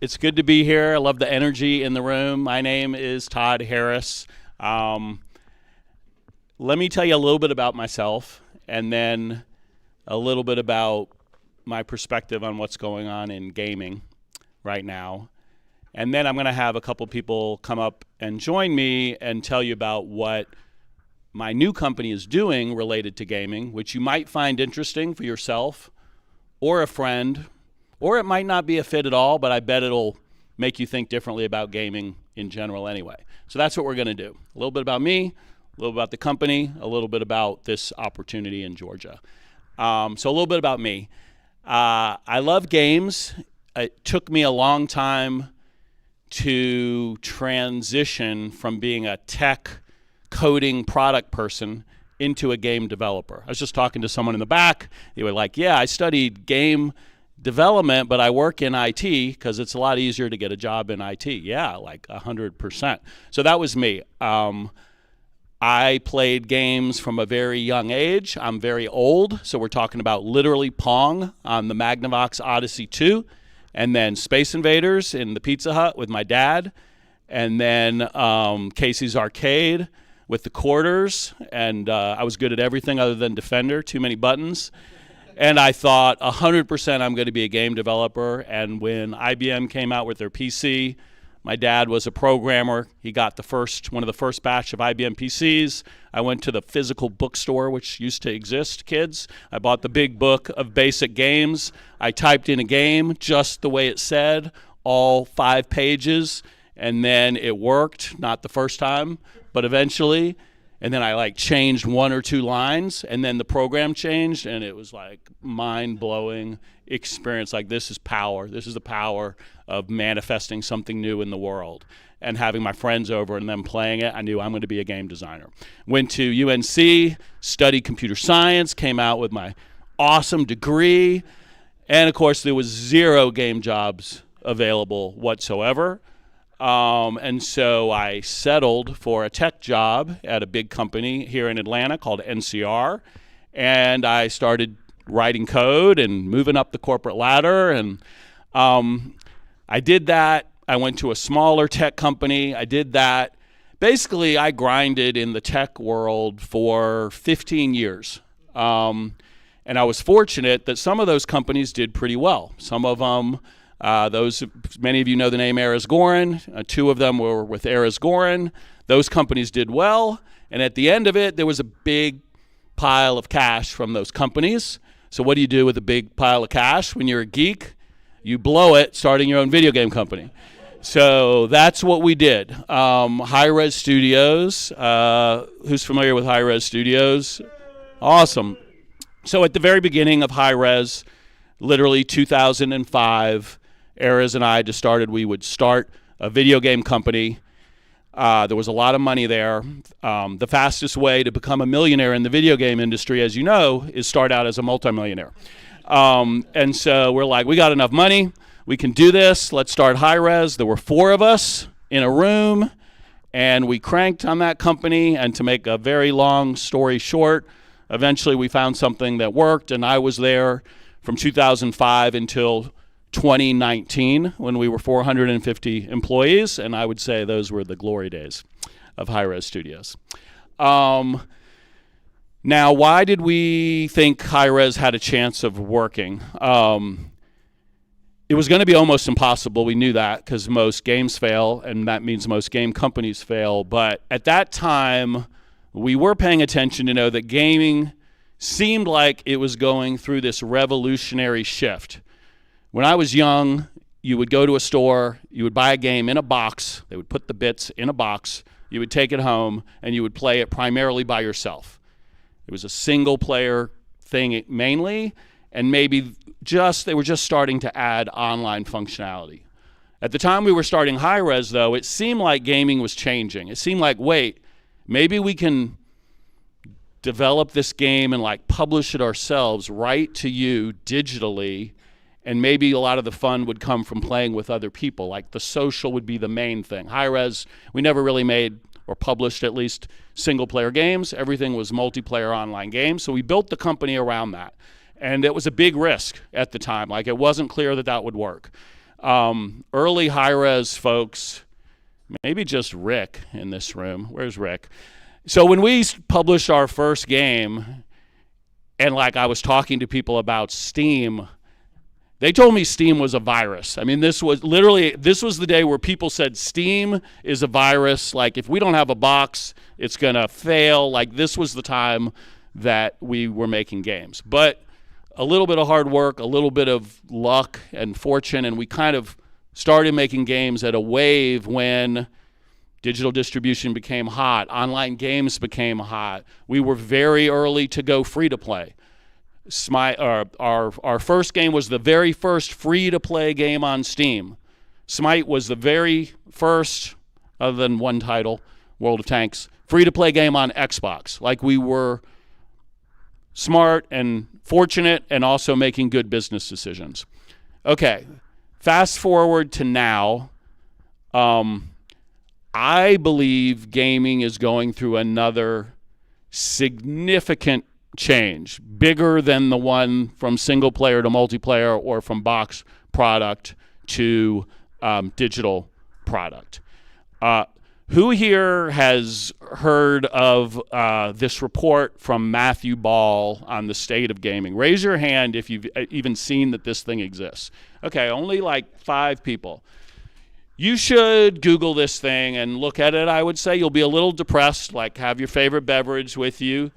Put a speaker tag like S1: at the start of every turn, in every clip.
S1: It's good to be here. I love the energy in the room. My name is Todd Harris. Let me tell you a little bit about myself and then a little bit about my perspective on what's going on in gaming right now. And then I'm going to have a couple people come up and join me and tell you about what my new company is doing related to gaming, which you might find interesting for yourself or a friend, or it might not be a fit at all, but I bet it'll make you think differently about gaming in general anyway. So that's what we're going to do. A little bit about me, a little bit about the company, a little bit about this opportunity in Georgia. So a little bit about me. I love games. It took me a long time to transition from being a tech coding product person into a game developer. I was just talking to someone in the back. They were like, yeah, I studied game development, but I work in IT because it's a lot easier to get a job in IT. Yeah, like 100%. So that was me. I played games from a very young age. I'm very old, so we're talking about literally Pong on the Magnavox Odyssey 2, and then Space Invaders in the Pizza Hut with my dad, and then Casey's Arcade with the quarters, and I was good at everything other than Defender, too many buttons. And I thought 100% I'm going to be a game developer. And when IBM came out with their PC, my dad was a programmer. He got one of the first batch of IBM PCs. I went to the physical bookstore, which used to exist, kids. I bought the big book of basic games. I typed in a game just the way it said, all 5 pages, and then it worked. Not the first time, but eventually. And then I changed 1 or 2 lines, and then the program changed, and it was like mind-blowing experience. Like, this is power. This is the power of manifesting something new in the world. And having my friends over and them playing it, I knew I'm going to be a game designer. Went to UNC, studied computer science, came out with my awesome degree, and of course there was 0 game jobs available whatsoever. And so I settled for a tech job at a big company here in Atlanta called NCR, and I started writing code and moving up the corporate ladder, and I did that. I went to a smaller tech company. I did that. Basically, I grinded in the tech world for 15 years, and I was fortunate that some of those companies did pretty well. Some of them many of you know the name Hi-Rez. 2 of them were with Hi-Rez. Those companies did well, and at the end of it, there was a big pile of cash from those companies. So what do you do with a big pile of cash when you're a geek? You blow it starting your own video game company. So that's what we did. Hi-Rez Studios. Who's familiar with Hi-Rez Studios? Awesome. So at the very beginning of Hi-Rez, literally 2005, Hi-Rez and I we would start a video game company. There was a lot of money there. The fastest way to become a millionaire in the video game industry, as you know, is start out as a multimillionaire. And so we're like, we got enough money. We can do this. Let's start Hi-Rez. There were 4 of us in a room, and we cranked on that company. And to make a very long story short, eventually we found something that worked, and I was there from 2005 until 2019 when we were 450 employees, and I would say those were the glory days of Hi-Rez Studios. Now, why did we think Hi-Rez had a chance of working? It was going to be almost impossible. We knew that because most games fail, and that means most game companies fail. But at that time, we were paying attention to know that gaming seemed like it was going through this revolutionary shift. When I was young, you would go to a store, you would buy a game in a box, they would put the bits in a box, you would take it home, and you would play it primarily by yourself. It was a single player thing mainly, and maybe they were just starting to add online functionality. At the time we were starting Hi-Rez, though, it seemed like gaming was changing. It seemed like, wait, maybe we can develop this game and publish it ourselves right to you digitally, and maybe a lot of the fun would come from playing with other people. The social would be the main thing. Hi-Rez, we never really made or published at least single-player games. Everything was multiplayer online games, so we built the company around that. And it was a big risk at the time. It wasn't clear that would work. Early Hi-Rez folks, maybe just Rick in this room. Where's Rick? So when we published our first game, and like I was talking to people about Steam, they told me Steam was a virus. I mean, this was the day where people said Steam is a virus. Like, if we don't have a box, it's going to fail. Like, this was the time that we were making games. But a little bit of hard work, a little bit of luck and fortune, and we kind of started making games at a wave when digital distribution became hot, online games became hot. We were very early to go free-to-play. Our first game was the very first free-to-play game on Steam. Smite was the very first, other than one title, World of Tanks, free-to-play game on Xbox. Like, we were smart and fortunate and also making good business decisions. Okay, fast forward to now. I believe gaming is going through another significant change, bigger than the one from single player to multiplayer or from box product to digital product. Who here has heard of this report from Matthew Ball on the state of gaming? Raise your hand if you've even seen that this thing exists. Okay, only like 5 people. You should Google this thing and look at it. I would say you'll be a little depressed, like have your favorite beverage with you.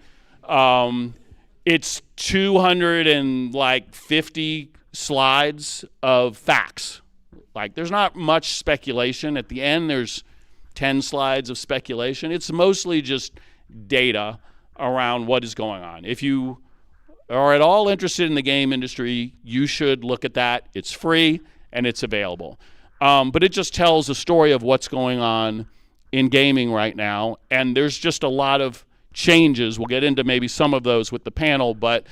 S1: It's 250 slides of facts. Like, there's not much speculation. At the end, there's 10 slides of speculation. It's mostly just data around what is going on. If you are at all interested in the game industry, you should look at that. It's free and it's available. But it just tells a story of what's going on in gaming right now. And there's just a lot of changes. We'll get into maybe some of those with the panel, but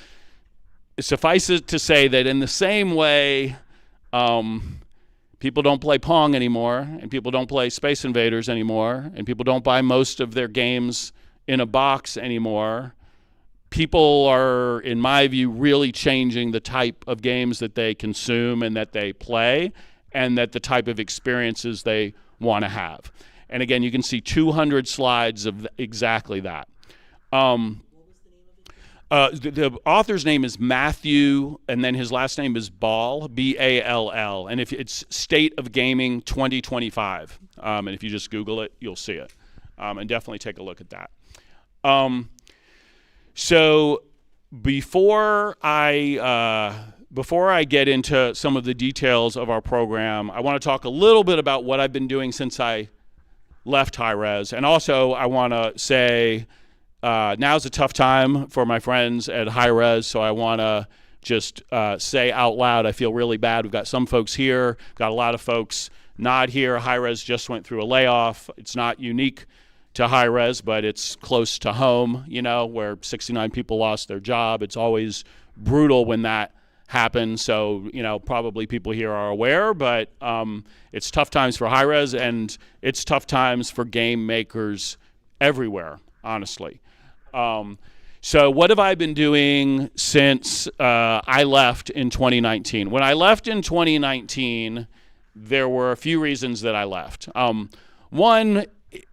S1: suffice it to say that in the same way, people don't play Pong anymore, and people don't play Space Invaders anymore, and people don't buy most of their games in a box anymore. People are, in my view, really changing the type of games that they consume and that they play, and that the type of experiences they want to have. And again, you can see 200 slides of exactly that. The author's name is Matthew, and then his last name is Ball, B-A-L-L. And if it's State of Gaming 2025, and if you just Google it, you'll see it. And definitely take a look at that. So before I get into some of the details of our program, I want to talk a little bit about what I've been doing since I left Hi-Rez. And also, I want to say now's a tough time for my friends at Hi-Rez, so I want to just say out loud, I feel really bad. We've got some folks here, got a lot of folks not here. Hi-Rez just went through a layoff. It's not unique to Hi-Rez, but it's close to home, you know, where 69 people lost their job. It's always brutal when that happen. So, you know, probably people here are aware, but it's tough times for Hi-Rez, and it's tough times for game makers everywhere, honestly. So what have I been doing since I left in 2019? When I left in 2019, there were a few reasons that I left. One,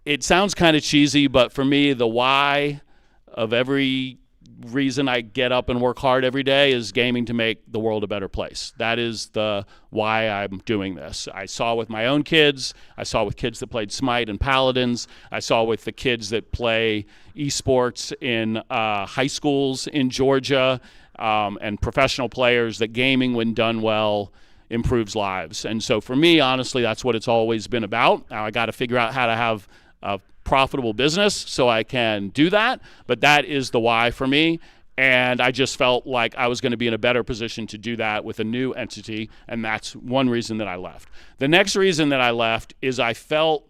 S1: it sounds kind of cheesy, but for me, the why of every reason I get up and work hard every day is gaming to make the world a better place. That is the why I'm doing this. I saw with my own kids. I saw with kids that played Smite and Paladins. I saw with the kids that play esports in high schools in Georgia, and professional players, that gaming, when done well, improves lives. And so for me, honestly, that's what it's always been about. Now I got to figure out how to have a profitable business so I can do that, but that is the why for me. And I just felt like I was going to be in a better position to do that with a new entity, and that's one reason that I left. The next reason that I left is I felt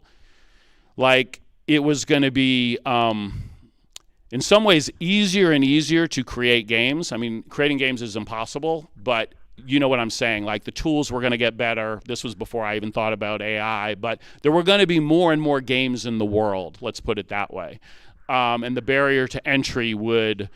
S1: like it was going to be, in some ways, easier and easier to create games. I mean, creating games is impossible, but you know what I'm saying. Like, the tools were going to get better. This was before I even thought about AI, but there were going to be more and more games in the world, let's put it that way. And the barrier to entry would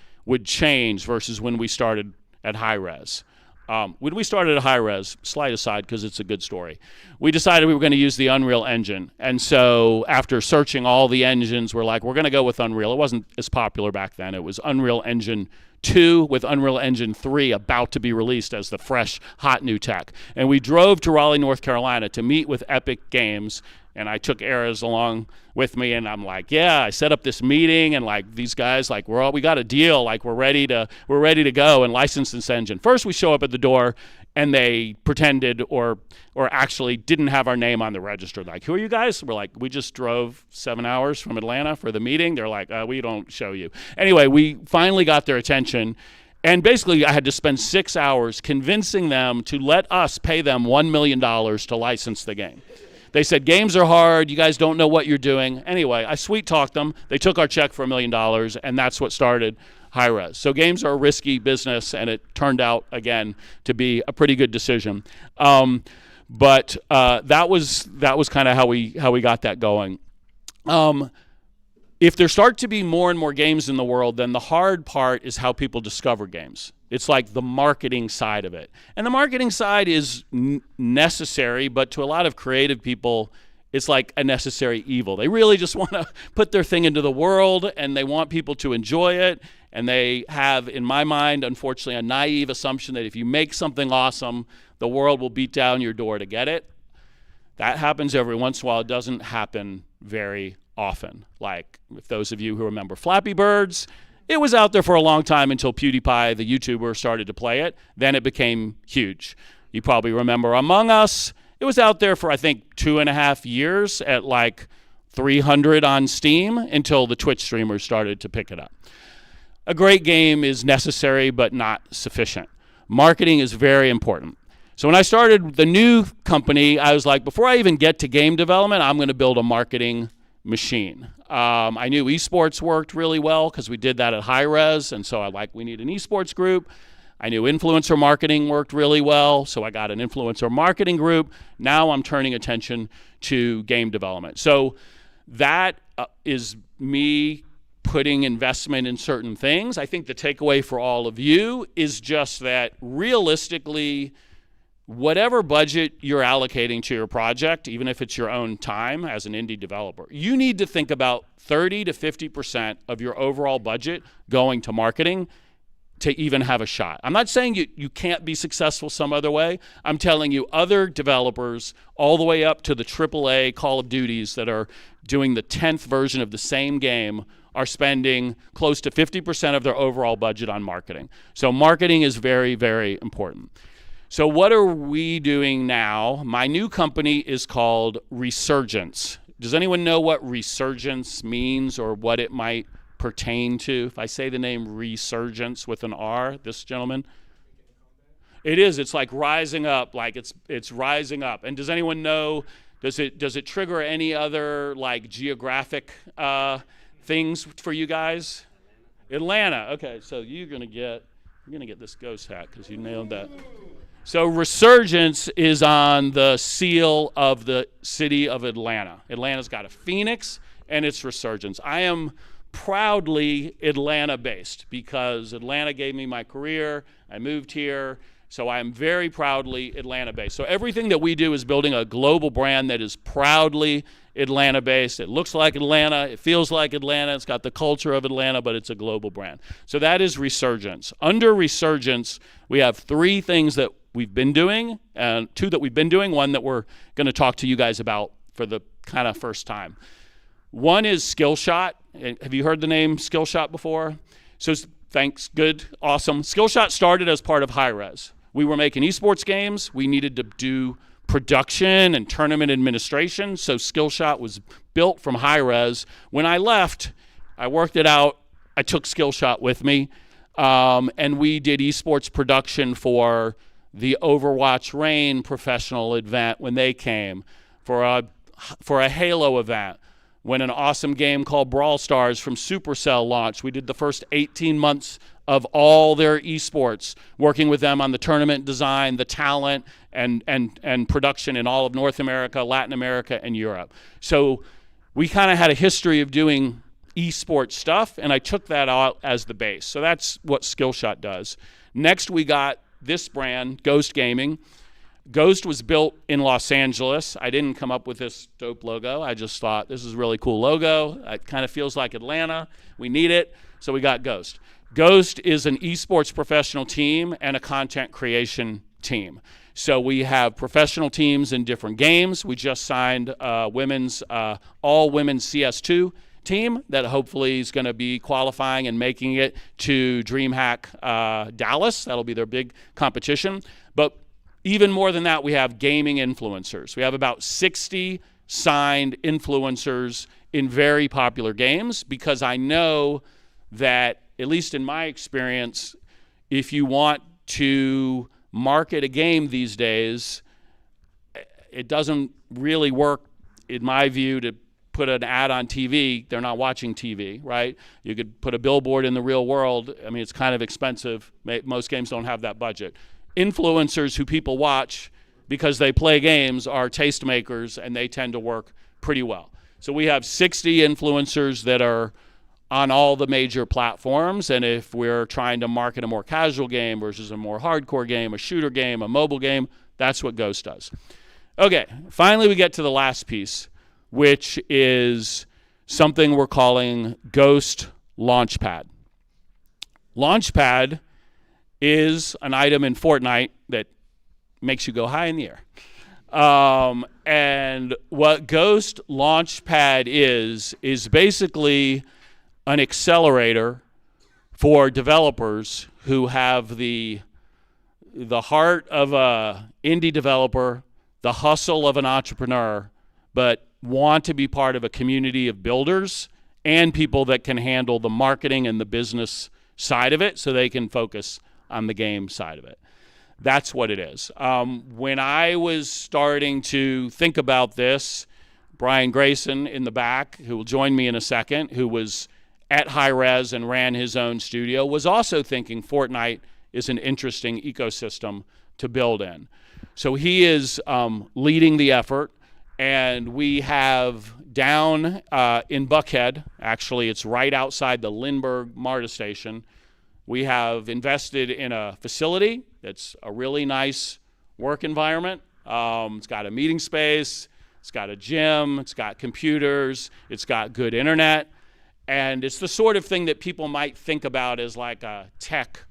S1: change versus when we started at Hi-Rez. When we started at Hi-Rez, slight aside because it's a good story, we decided we were going to use the Unreal Engine. And so after searching all the engines, we're like, we're going to go with Unreal. It wasn't as popular back then. It was Unreal Engine 2 with Unreal Engine 3 about to be released as the fresh, hot new tech. And we drove to Raleigh, North Carolina to meet with Epic Games. And I took Erez along with me, and I'm like, yeah, I set up this meeting, and like these guys, like we got a deal, like we're ready to go and license this engine. First, we show up at the door, and they pretended or actually didn't have our name on the register. Like, who are you guys? We're like, we just drove 7 hours from Atlanta for the meeting. They're like, we don't show you. Anyway, we finally got their attention. And basically, I had to spend 6 hours convincing them to let us pay them $1 million to license the game. They said, games are hard. You guys don't know what you're doing. Anyway, I sweet-talked them. They took our check for $1 million, and that's what started Hi-Rez. So games are a risky business, and it turned out, again, to be a pretty good decision. But that was kind of how we got that going. If there start to be more and more games in the world, then the hard part is how people discover games. It's like the marketing side of it. And the marketing side is necessary, but to a lot of creative people, it's like a necessary evil. They really just want to put their thing into the world, and they want people to enjoy it. And they have, in my mind, unfortunately, a naive assumption that if you make something awesome, the world will beat down your door to get it. That happens every once in a while. It doesn't happen very often. Like, if those of you who remember Flappy Birds, it was out there for a long time until PewDiePie, the YouTuber, started to play it. Then it became huge. You probably remember Among Us. It was out there for, I think, 2.5 years at like 300 on Steam until the Twitch streamers started to pick it up. A great game is necessary but not sufficient. Marketing is very important. So when I started the new company, I was like, before I even get to game development, I'm going to build a marketing machine. I knew esports worked really well because we did that at Hi-Rez, and so we need an esports group. I knew influencer marketing worked really well, so I got an influencer marketing group. Now I'm turning attention to game development. So that is me putting investment in certain things. I think the takeaway for all of you is just that realistically, whatever budget you're allocating to your project, even if it's your own time as an indie developer, you need to think about 30 to 50% of your overall budget going to marketing to even have a shot. I'm not saying you can't be successful some other way. I'm telling you other developers all the way up to the AAA Call of Duties that are doing the 10th version of the same game are spending close to 50% of their overall budget on marketing. So marketing is very, very important. So what are we doing now? My new company is called Resurgence. Does anyone know what Resurgence means or what it might pertain to? If I say the name Resurgence with an R, this gentleman? It is. It's like rising up, like it's rising up. And does anyone know, does it trigger any other like geographic things for you guys? Atlanta. Okay, so you're gonna get this ghost hat because you nailed that. So Resurgence is on the seal of the city of Atlanta. Atlanta's got a phoenix, and it's Resurgence. I am proudly Atlanta-based because Atlanta gave me my career. I moved here, so I am very proudly Atlanta-based. So everything that we do is building a global brand that is proudly Atlanta-based. It looks like Atlanta. It feels like Atlanta. It's got the culture of Atlanta, but it's a global brand. So that is Resurgence. Under Resurgence, we have 3 things that we've been doing, and 2 that we've been doing, 1 that we're going to talk to you guys about for the kind of first time. One is Skillshot. Have you heard the name Skillshot before? So thanks, good, awesome. Skillshot started as part of Hi-Rez. We were making esports games. We needed to do production and tournament administration, so Skillshot was built from Hi-Rez. When I left, I worked it out. I took Skillshot with me, and we did esports production for the Overwatch Reign professional event when they came, for a Halo event, when an awesome game called Brawl Stars from Supercell launched. We did the first 18 months of all their esports, working with them on the tournament design, the talent, and production in all of North America, Latin America, and Europe. So we kind of had a history of doing esports stuff, and I took that out as the base. So that's what Skillshot does. Next, we got this brand, Ghost Gaming. Ghost was built in Los Angeles. I didn't come up with this dope logo. I just thought this is a really cool logo. It kind of feels like Atlanta. We need it, so we got Ghost. Ghost is an esports professional team and a content creation team. So we have professional teams in different games. We just signed a all-women's CS2 team that hopefully is going to be qualifying and making it to DreamHack Dallas. That'll be their big competition. But even more than that, we have gaming influencers. We have about 60 signed influencers in very popular games, because I know that, at least in my experience, if you want to market a game these days, it doesn't really work, in my view, to put an ad on TV. They're not watching TV, right? You could put a billboard in the real world. I mean, it's kind of expensive. Most games don't have that budget. Influencers who people watch because they play games are tastemakers, and they tend to work pretty well. So we have 60 influencers that are on all the major platforms, and if we're trying to market a more casual game versus a more hardcore game, a shooter game, a mobile game, that's what Ghost does. Okay, finally we get to the last piece, which is something we're calling Ghost Launchpad. Launchpad is an item in Fortnite that makes you go high in the air. And what Ghost Launchpad is basically an accelerator for developers who have the heart of a indie developer, the hustle of an entrepreneur, but want to be part of a community of builders and people that can handle the marketing and the business side of it, so they can focus on the game side of it. That's what it is. When I was starting to think about this, Brian Grayson in the back, who will join me in a second, who was at Hi-Rez and ran his own studio, was also thinking Fortnite is an interesting ecosystem to build in. So he is leading the effort, and we have down in Buckhead, actually it's right outside the Lindbergh MARTA station, we have invested in a facility that's a really nice work environment. It's got a meeting space, it's got a gym, it's got computers, it's got good internet, and it's the sort of thing that people might think about as like a tech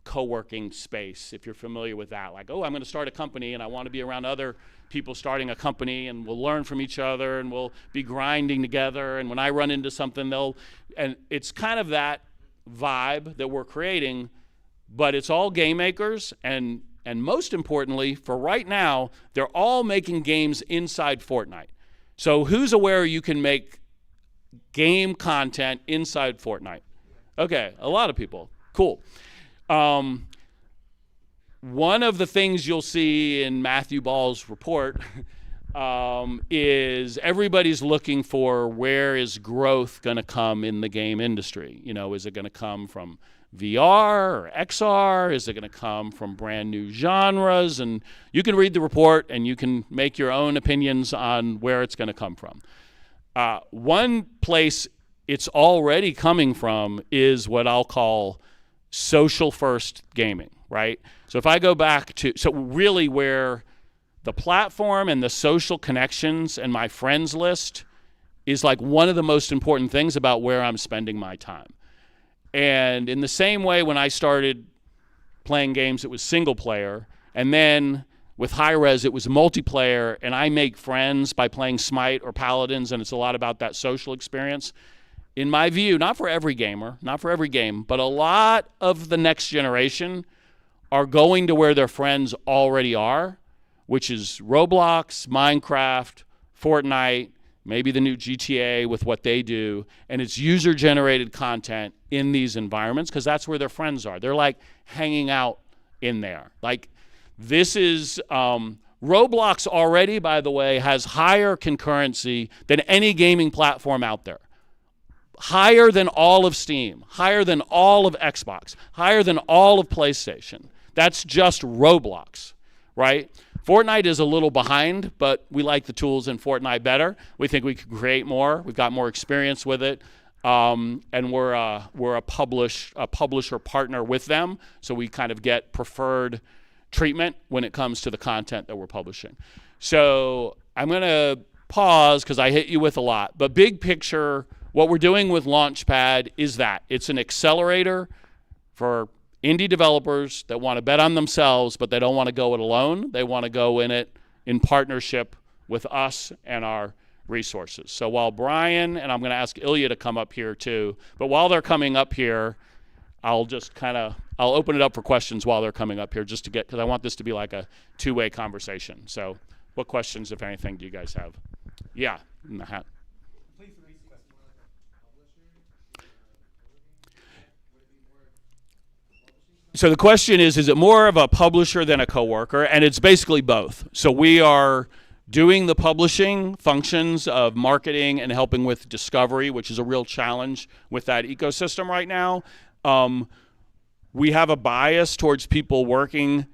S1: co-working space, if you're familiar with that. Like, oh, I'm going to start a company and I want to be around other people starting a company, and we'll learn from each other and we'll be grinding together, and when I run into something, and it's kind of that vibe that we're creating, but it's all game makers, and most importantly, for right now, they're all making games inside Fortnite. So who's aware you can make game content inside Fortnite? Okay, a lot of people. Cool. One of the things you'll see in Matthew Ball's report is everybody's looking for, where is growth going to come in the game industry? You know, is it going to come from VR or XR? Is it going to come from brand new genres? And you can read the report and you can make your own opinions on where it's going to come from. One place it's already coming from is what I'll call social first gaming, right? So if I go back to, so really where the platform and the social connections and my friends list is like one of the most important things about where I'm spending my time. And in the same way, when I started playing games, it was single player, and then with Hi-Rez, it was multiplayer, and I make friends by playing Smite or Paladins, and it's a lot about that social experience. In my view, not for every gamer, not for every game, but a lot of the next generation are going to where their friends already are, which is Roblox, Minecraft, Fortnite, maybe the new GTA with what they do, and it's user-generated content in these environments because that's where their friends are. They're like hanging out in there. Like this is, Roblox already, by the way, has higher concurrency than any gaming platform out there. Higher than all of Steam, higher than all of Xbox, higher than all of PlayStation. That's just Roblox, right? Fortnite is a little behind, but we like the tools in Fortnite better. We think we could create more. We've got more experience with it. and we're a publisher partner with them, so we kind of get preferred treatment when it comes to the content that we're publishing. So I'm going to pause because I hit you with a lot, but big picture, what we're doing with Launchpad is that it's an accelerator for indie developers that want to bet on themselves, but they don't want to go it alone. They want to go in it in partnership with us and our resources. So while Brian, and I'm going to ask Ilya to come up here too, but while they're coming up here, I'll open it up for questions while they're coming up here just to because I want this to be like a two-way conversation. So what questions, if anything, do you guys have? Yeah, in the hat. So the question is it more of a publisher than a coworker? And it's basically both. So we are doing the publishing functions of marketing and helping with discovery, which is a real challenge with that ecosystem right now. We have a bias towards people working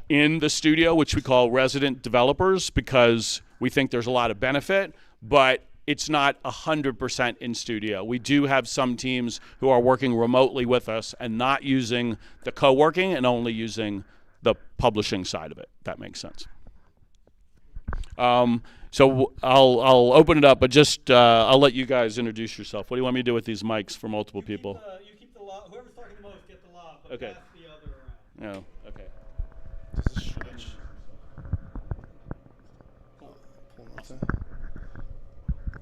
S1: in the studio, which we call resident developers, because we think there's a lot of benefit, but it's not 100% in studio. We do have some teams who are working remotely with us and not using the co-working and only using the publishing side of it, if that makes sense. So I'll open it up, but just I'll let you guys introduce yourself. What do you want me to do with these mics for multiple people?
S2: You keep the lob. Whoever's talking the most, get the lob. But
S1: okay.
S2: Pass the other around.
S1: Oh, okay.
S3: Does this switch?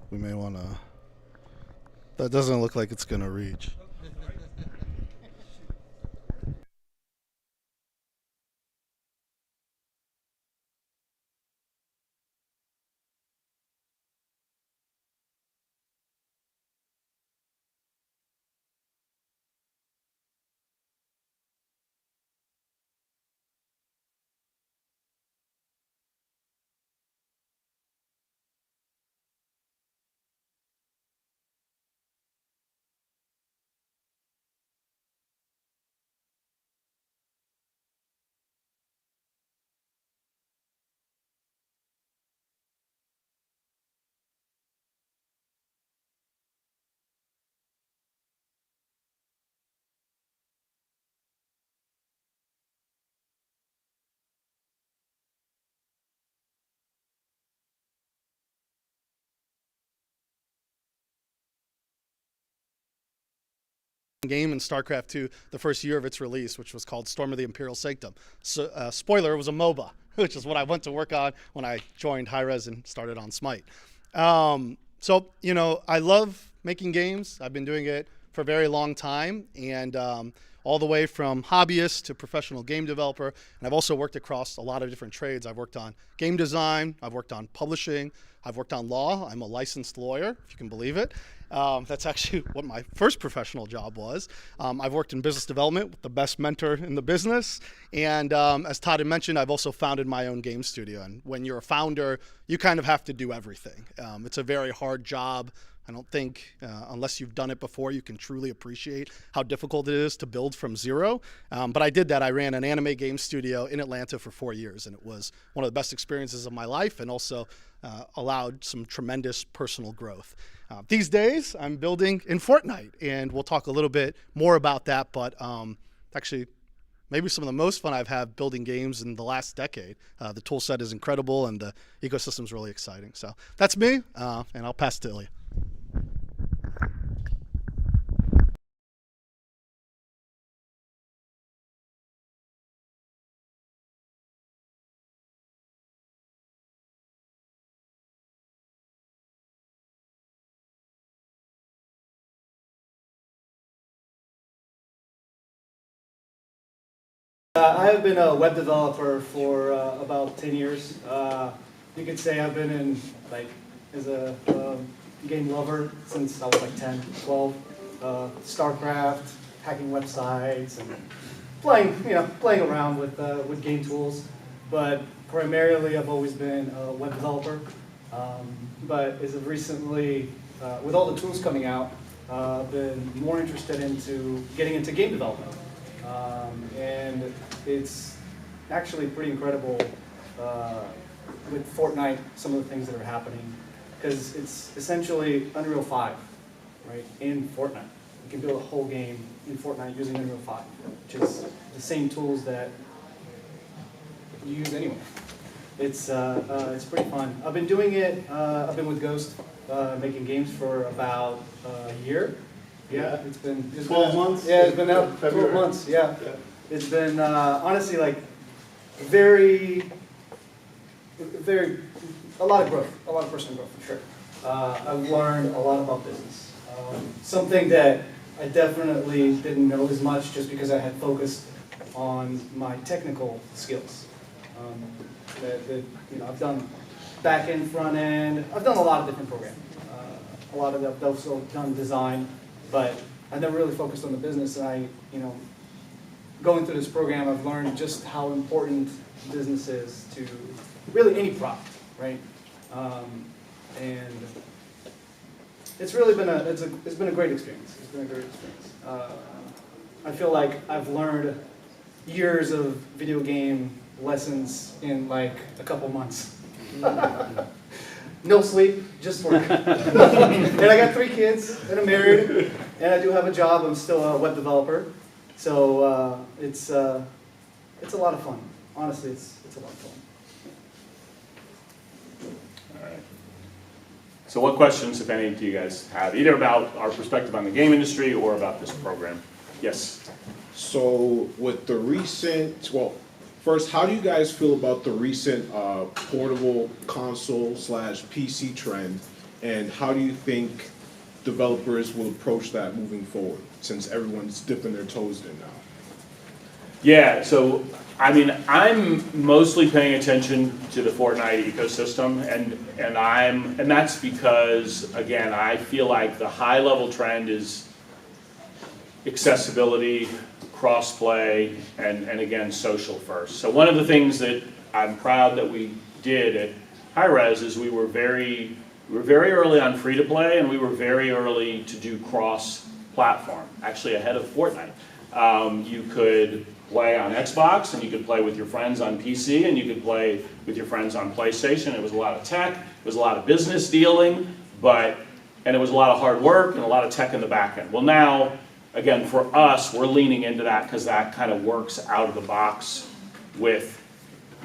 S3: We may want to. That doesn't look like it's going to reach.
S4: Game in StarCraft 2, the first year of its release, which was called Storm of the Imperial Sanctum. So, spoiler, it was a MOBA, which is what I went to work on when I joined Hi-Rez and started on Smite. So, you know, I love making games. I've been doing it for a very long time, and all the way from hobbyist to professional game developer. And I've also worked across a lot of different trades. I've worked on game design, I've worked on publishing, I've worked on law. I'm a licensed lawyer, if you can believe it. That's actually what my first professional job was. I've worked in business development with the best mentor in the business. And as Todd had mentioned, I've also founded my own game studio. And when you're a founder, you kind of have to do everything. It's a very hard job. I don't think, unless you've done it before, you can truly appreciate how difficult it is to build from zero. But I did that. I ran an anime game studio in Atlanta for 4 years, and it was one of the best experiences of my life, and also allowed some tremendous personal growth. These days, I'm building in Fortnite, and we'll talk a little bit more about that, but actually, maybe some of the most fun I've had building games in the last decade. The tool set is incredible, and the ecosystem is really exciting. So that's me, and I'll pass it to Ilya.
S2: I have been a web developer for about 10 years. You could say I've been in, as a game lover since I was 10, 12. StarCraft, hacking websites, and playing around with game tools. But primarily, I've always been a web developer. But as of recently, with all the tools coming out, I've been more interested into getting into game development. And it's actually pretty incredible with Fortnite, some of the things that are happening, because it's essentially Unreal 5. right, in Fortnite. You can build a whole game in Fortnite using Unreal 5, which is the same tools that you use anyway. It's pretty fun. I've been doing it, I've been with Ghost making games for about a year. Yeah, it's been
S4: 12 months?
S2: Yeah, it's been out 12 months, yeah. It's been, honestly, like, a lot of growth, a lot of personal growth, for sure. I've learned a lot about business. Something that I definitely didn't know as much just because I had focused on my technical skills. I've done back end, front end. I've done a lot of different programming. A lot of that, I've also done design, but I never really focused on the business. And going through this program, I've learned just how important business is to really any product, right? And it's really been it's been a great experience. It's been a great experience. I feel like I've learned years of video game lessons in like a couple months. No sleep, just work. And I got 3 kids, and I'm married, and I do have a job. I'm still a web developer, so it's a lot of fun. Honestly, it's a lot of fun.
S1: All right. So what questions, if any, do you guys have, either about our perspective on the game industry or about this program? Yes?
S5: So with the recent, well, first, how do you guys feel about the recent portable console / PC trend, and how do you think developers will approach that moving forward, since everyone's dipping their toes in now?
S1: Yeah, so I mean, I'm mostly paying attention to the Fortnite ecosystem, and that's because, again, I feel like the high level trend is accessibility, cross-play, and again, social first. So one of the things that I'm proud that we did at Hi-Rez is we were very early on free-to-play, and we were very early to do cross-platform, actually ahead of Fortnite. You could play on Xbox, and you could play with your friends on PC, and you could play with your friends on PlayStation. It was a lot of tech, it was a lot of business dealing, and it was a lot of hard work and a lot of tech in the back end. Well now, again, for us, we're leaning into that because that kind of works out of the box with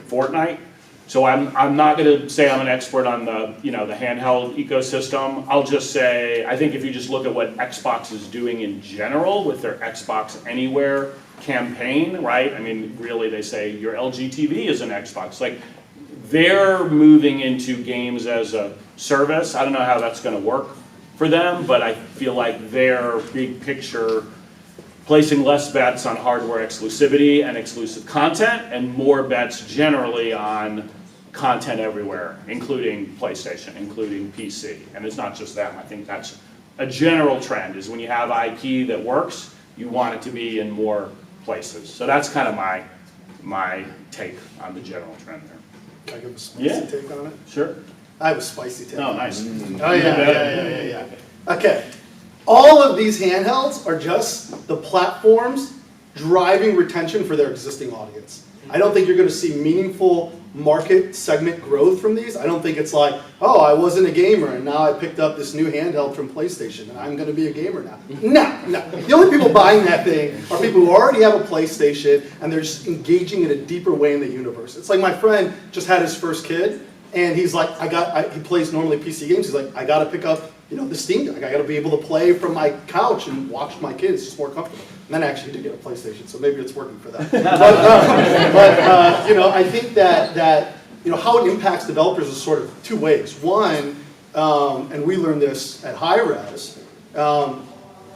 S1: Fortnite. So I'm not going to say I'm an expert on the handheld ecosystem. I'll just say I think if you just look at what Xbox is doing in general with their Xbox Anywhere campaign, right? I mean, really, they say your LG TV is an Xbox. Like, they're moving into games as a service. I don't know how that's going to work for them, but I feel like their big picture, placing less bets on hardware exclusivity and exclusive content, and more bets generally on content everywhere, including PlayStation, including PC. And it's not just them. I think that's a general trend, is when you have IP that works, you want it to be in more places. So that's kind of my take on the general trend there.
S4: Can I give a spicy take on it?
S1: Sure.
S4: I have a spicy take.
S1: Oh, nice.
S4: Oh, yeah. Okay. All of these handhelds are just the platforms driving retention for their existing audience. I don't think you're going to see meaningful market segment growth from these. I don't think it's like, oh, I wasn't a gamer and now I picked up this new handheld from PlayStation and I'm going to be a gamer now. No. The only people buying that thing are people who already have a PlayStation and they're just engaging in a deeper way in the universe. It's like my friend just had his first kid and he's like, he plays normally PC games. He's like, I got to pick up the Steam Deck. I got to be able to play from my couch and watch my kids. It's just more comfortable. And then actually to get a PlayStation, so maybe it's working for that. But I think that how it impacts developers is sort of 2 ways. One, and we learned this at Hi-Rez,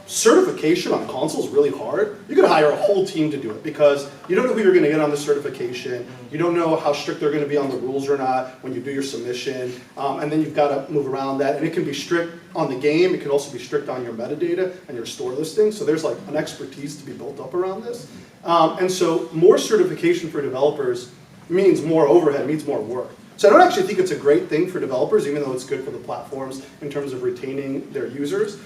S4: certification on console is really hard. You could hire a whole team to do it because you don't know who you're going to get on the certification. You don't know how strict they're going to be on the rules or not when you do your submission. And then you've got to move around that. And it can be strict on the game. It can also be strict on your metadata and your store listings. So there's like an expertise to be built up around this. And so more certification for developers means more overhead, means more work. So I don't actually think it's a great thing for developers, even though it's good for the platforms in terms of retaining their users.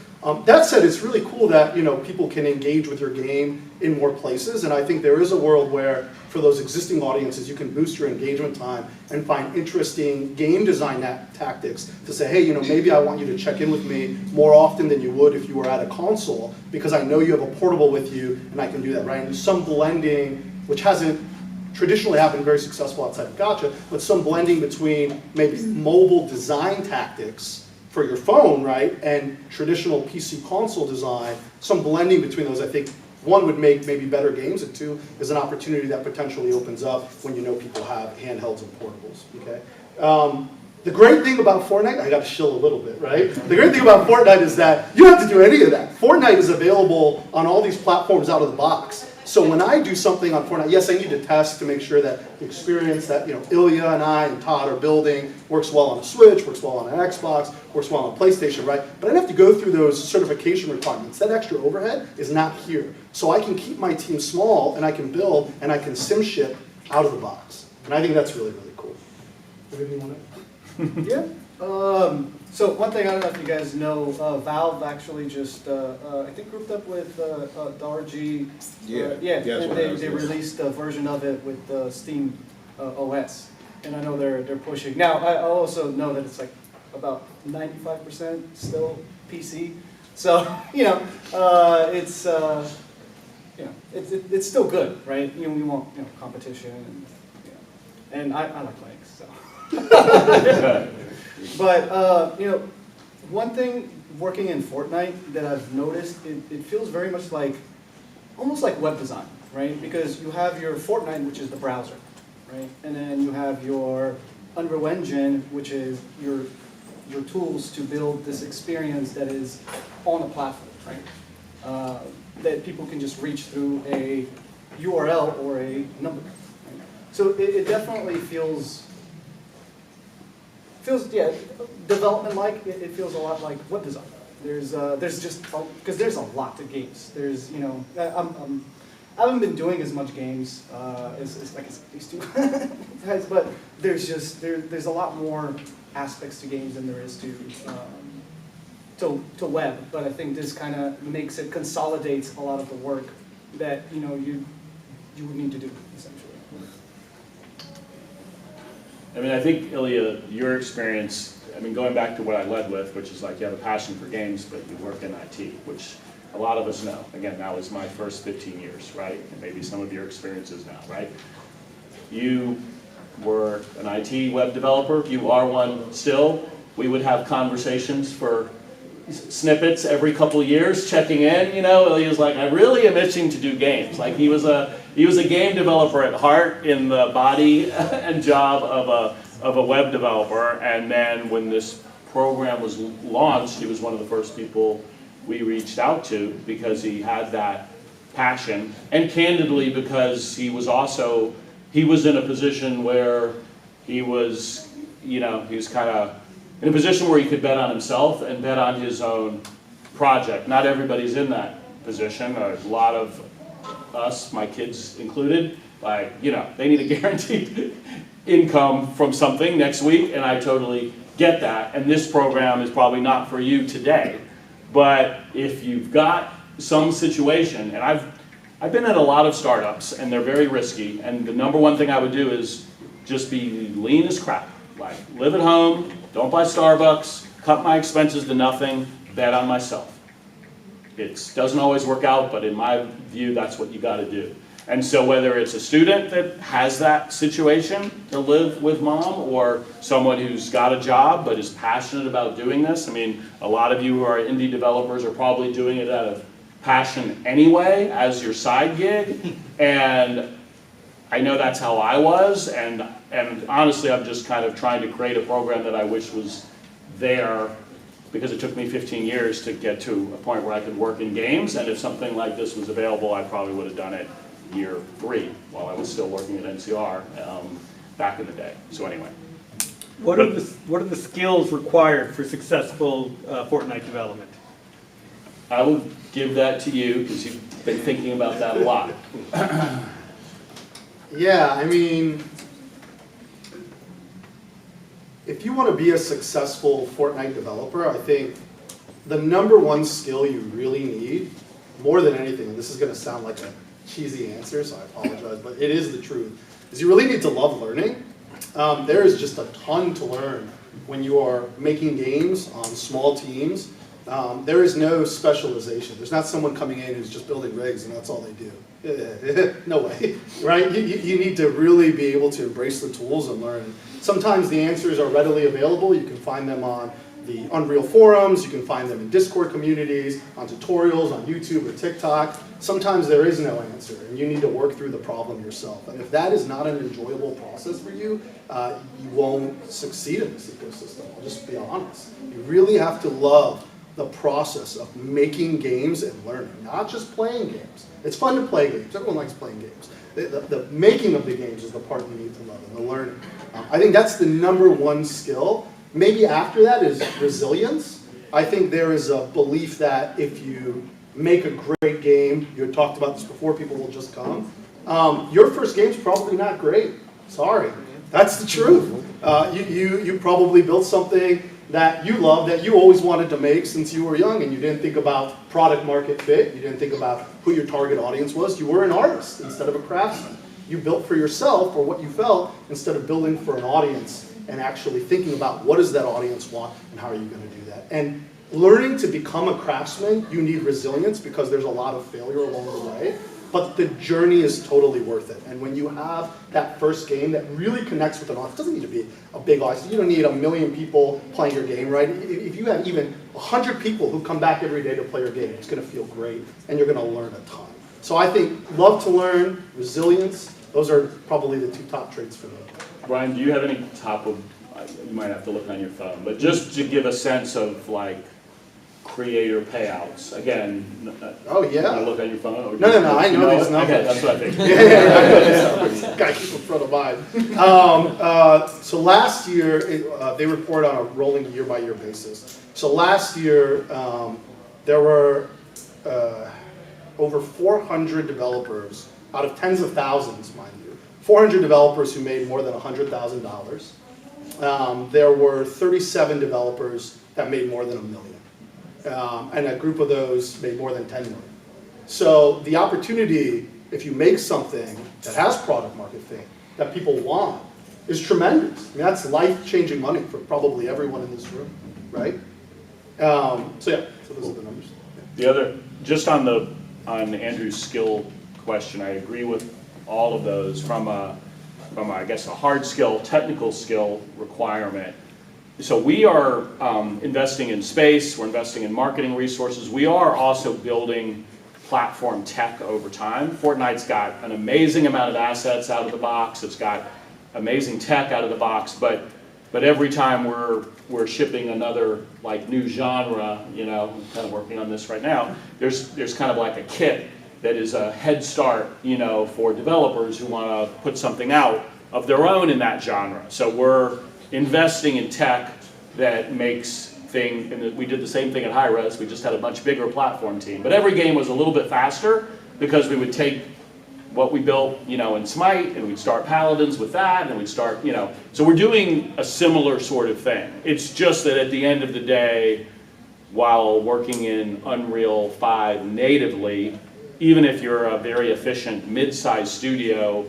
S4: That said, it's really cool that people can engage with your game in more places, and I think there is a world where for those existing audiences, you can boost your engagement time and find interesting game design tactics to say, hey, maybe I want you to check in with me more often than you would if you were at a console, because I know you have a portable with you, and I can do that, right? And some blending, which hasn't traditionally have been very successful outside of Gacha, but some blending between maybe mobile design tactics for your phone, right, and traditional PC console design, some blending between those, I think, one, would make maybe better games, and two, is an opportunity that potentially opens up when people have handhelds and portables, okay? The great thing about Fortnite, I got to shill a little bit, right? The great thing about Fortnite is that you don't have to do any of that. Fortnite is available on all these platforms out of the box. So when I do something on Fortnite, yes, I need to test to make sure that the experience that Ilya and I and Todd are building works well on a Switch, works well on an Xbox, works well on a PlayStation, right? But I don't have to go through those certification requirements. That extra overhead is not here. So I can keep my team small, and I can build, and I can sim ship out of the box. And I think that's really, really cool. Anything you want to?
S2: Yeah. So one thing, I don't know if you guys know, Valve actually just, I think, grouped up with the RG. And they released a version of it with Steam OS. And I know they're pushing. Now, I also know that it's like about 95% still PC. So, it's still good, right? We want competition, and I like Linux, so. But, one thing working in Fortnite that I've noticed, it feels very much like, almost like web design, right? Because you have your Fortnite, which is the browser, right? And then you have your Unreal Engine, which is your tools to build this experience that is on a platform, right? That people can just reach through a URL or a number, right? So it definitely feels development-like. It feels a lot like web design. There's just, because there's a lot of games. There's, I haven't been doing as much games as these two guys, but there's a lot more aspects to games than there is to web. But I think this kind of consolidates a lot of the work that you would need to do, essentially.
S1: I mean, I think, Ilya, your experience, going back to what I led with, which is like you have a passion for games, but you work in IT, which a lot of us know. Again, that was my first 15 years, right? And maybe some of your experiences now, right? You were an IT web developer. You are one still. We would have conversations for snippets every couple of years, checking in. Ilya's like, I really am itching to do games. Like he was a game developer at heart, in the body and job of a web developer. And then when this program was launched, he was one of the first people we reached out to because he had that passion, and candidly because he was in a position where he was kind of in a position where he could bet on himself and bet on his own project. Not everybody's in that position. A lot of us, my kids included, they need a guaranteed income from something next week, and I totally get that. And this program is probably not for you today. But if you've got some situation, and I've been at a lot of startups, and they're very risky, and the number one thing I would do is just be lean as crap. Like, live at home, don't buy Starbucks, cut my expenses to nothing, bet on myself. It doesn't always work out, but in my view, that's what you got to do. And so whether it's a student that has that situation to live with mom, or someone who's got a job but is passionate about doing this, a lot of you who are indie developers are probably doing it out of passion anyway as your side gig. And I know that's how I was, and honestly, I'm just kind of trying to create a program that I wish was there, because it took me 15 years to get to a point where I could work in games, and if something like this was available, I probably would have done it year 3 while I was still working at NCR back in the day. So anyway.
S6: What are the skills required for successful Fortnite development?
S1: I will give that to you because you've been thinking about that a lot.
S4: Yeah, if you want to be a successful Fortnite developer, I think the #1 skill you really need, more than anything, and this is going to sound like a cheesy answer, so I apologize, but it is the truth, is you really need to love learning. There is just a ton to learn when you are making games on small teams. There is no specialization. There's not someone coming in who's just building rigs and that's all they do. No way, right? You need to really be able to embrace the tools and learn. Sometimes the answers are readily available. You can find them on the Unreal forums, you can find them in Discord communities, on tutorials, on YouTube or TikTok. Sometimes there is no answer and you need to work through the problem yourself. And if that is not an enjoyable process for you, you won't succeed in this ecosystem. I'll just be honest. You really have to love the process of making games and learning, not just playing games. It's fun to play games. Everyone likes playing games. The making of the games is the part you need to love, and the learning. I think that's the #1 skill. Maybe after that is resilience. I think there is a belief that if you make a great game, you had talked about this before, people will just come. Your first game's probably not great. Sorry. That's the truth. You probably built something that you love, that you always wanted to make since you were young, and you didn't think about product market fit, you didn't think about who your target audience was. You were an artist instead of a craftsman. You built for yourself or what you felt instead of building for an audience and actually thinking about what does that audience want and how are you going to do that. And learning to become a craftsman, you need resilience because there's a lot of failure along the way. But the journey is totally worth it. And when you have that first game that really connects with an audience, it doesn't need to be a big audience. You don't need 1 million people playing your game, right? If you have even 100 people who come back every day to play your game, it's going to feel great, and you're going to learn a ton. So I think love to learn, resilience, those are probably the 2 top traits for me.
S1: Brian, do you have any top of, you might have to look on your phone, but just to give a sense of like creator payouts. Again,
S4: oh yeah.
S1: You want to look on your phone? Or
S4: No, I know these numbers.
S1: Okay, that's what I think.
S4: Yeah. Gotta keep in front of mine. So last year, they report on a rolling year-by-year basis. So last year, there were over 400 developers, out of tens of thousands, mind you, 400 developers who made more than $100,000. There were 37 developers that made more than $1 million. And a group of those made more than 10 million. So the opportunity, if you make something that has product market fit, that people want, is tremendous. I mean, that's life-changing money for probably everyone in this room, right? So yeah, so those are the numbers.
S1: The other, just on Andrew's skill question, I agree with all of those from I guess a hard skill, technical skill requirement. So we are investing in space, we're investing in marketing resources. We are also building platform tech over time. Fortnite's got an amazing amount of assets out of the box. It's got amazing tech out of the box, but every time we're shipping another like new genre, you know, I'm kind of working on this right now, there's kind of like a kit that is a head start, you know, for developers who want to put something out of their own in that genre. So we're investing in tech that makes things, and we did the same thing at Hi-Rez, we just had a much bigger platform team. But every game was a little bit faster because we would take what we built, you know, in Smite, and we'd start Paladins with that, and we'd start, you know. So we're doing a similar sort of thing. It's just that at the end of the day, while working in Unreal 5 natively, even if you're a very efficient mid-sized studio,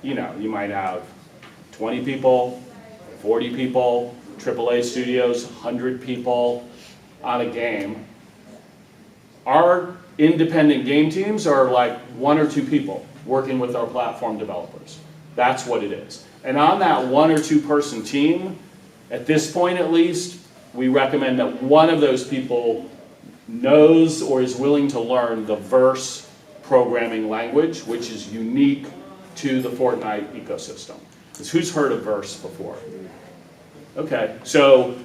S1: you know, you might have 20 people, 40 people, AAA studios, 100 people on a game. Our independent game teams are like 1 or 2 people working with our platform developers. That's what it is. And on that 1 or 2 person team, at this point at least, we recommend that one of those people knows or is willing to learn the Verse programming language, which is unique to the Fortnite ecosystem. Because who's heard of Verse before? Okay, so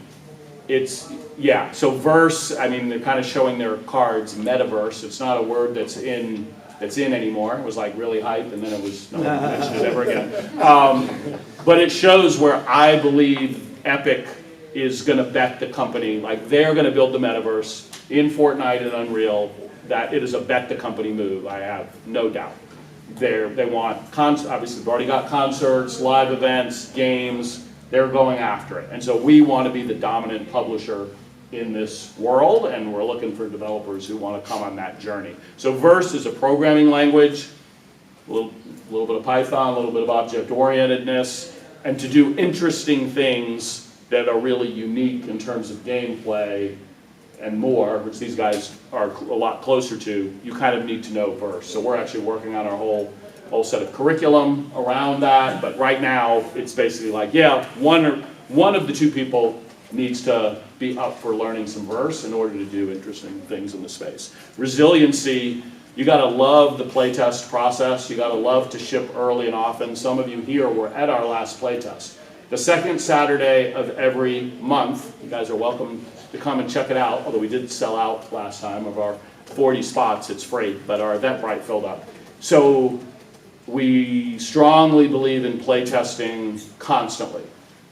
S1: it's, yeah, so Verse, I mean, they're kind of showing their cards, metaverse. It's not a word that's in anymore. It was like really hype, and then it was, no one mentioned it ever again. But it shows where I believe Epic is going to bet the company, like they're going to build the metaverse in Fortnite and Unreal, that it is a bet the company move, I have no doubt. They want, obviously they've already got concerts, live events, games, they're going after it. And so we want to be the dominant publisher in this world, and we're looking for developers who want to come on that journey. So Verse is a programming language, a little bit of Python, a little bit of object-orientedness, and to do interesting things that are really unique in terms of gameplay and more, which these guys are a lot closer to, you kind of need to know Verse. So we're actually working on our whole set of curriculum around that, but right now it's basically like, yeah, one of the two people needs to be up for learning some Verse in order to do interesting things in the space. Resiliency, you gotta love the playtest process, you gotta love to ship early and often. Some of you here were at our last playtest. The second Saturday of every month, you guys are welcome to come and check it out, although we did sell out last time of our 40 spots, it's free, but our Eventbrite filled up. So we strongly believe in playtesting constantly.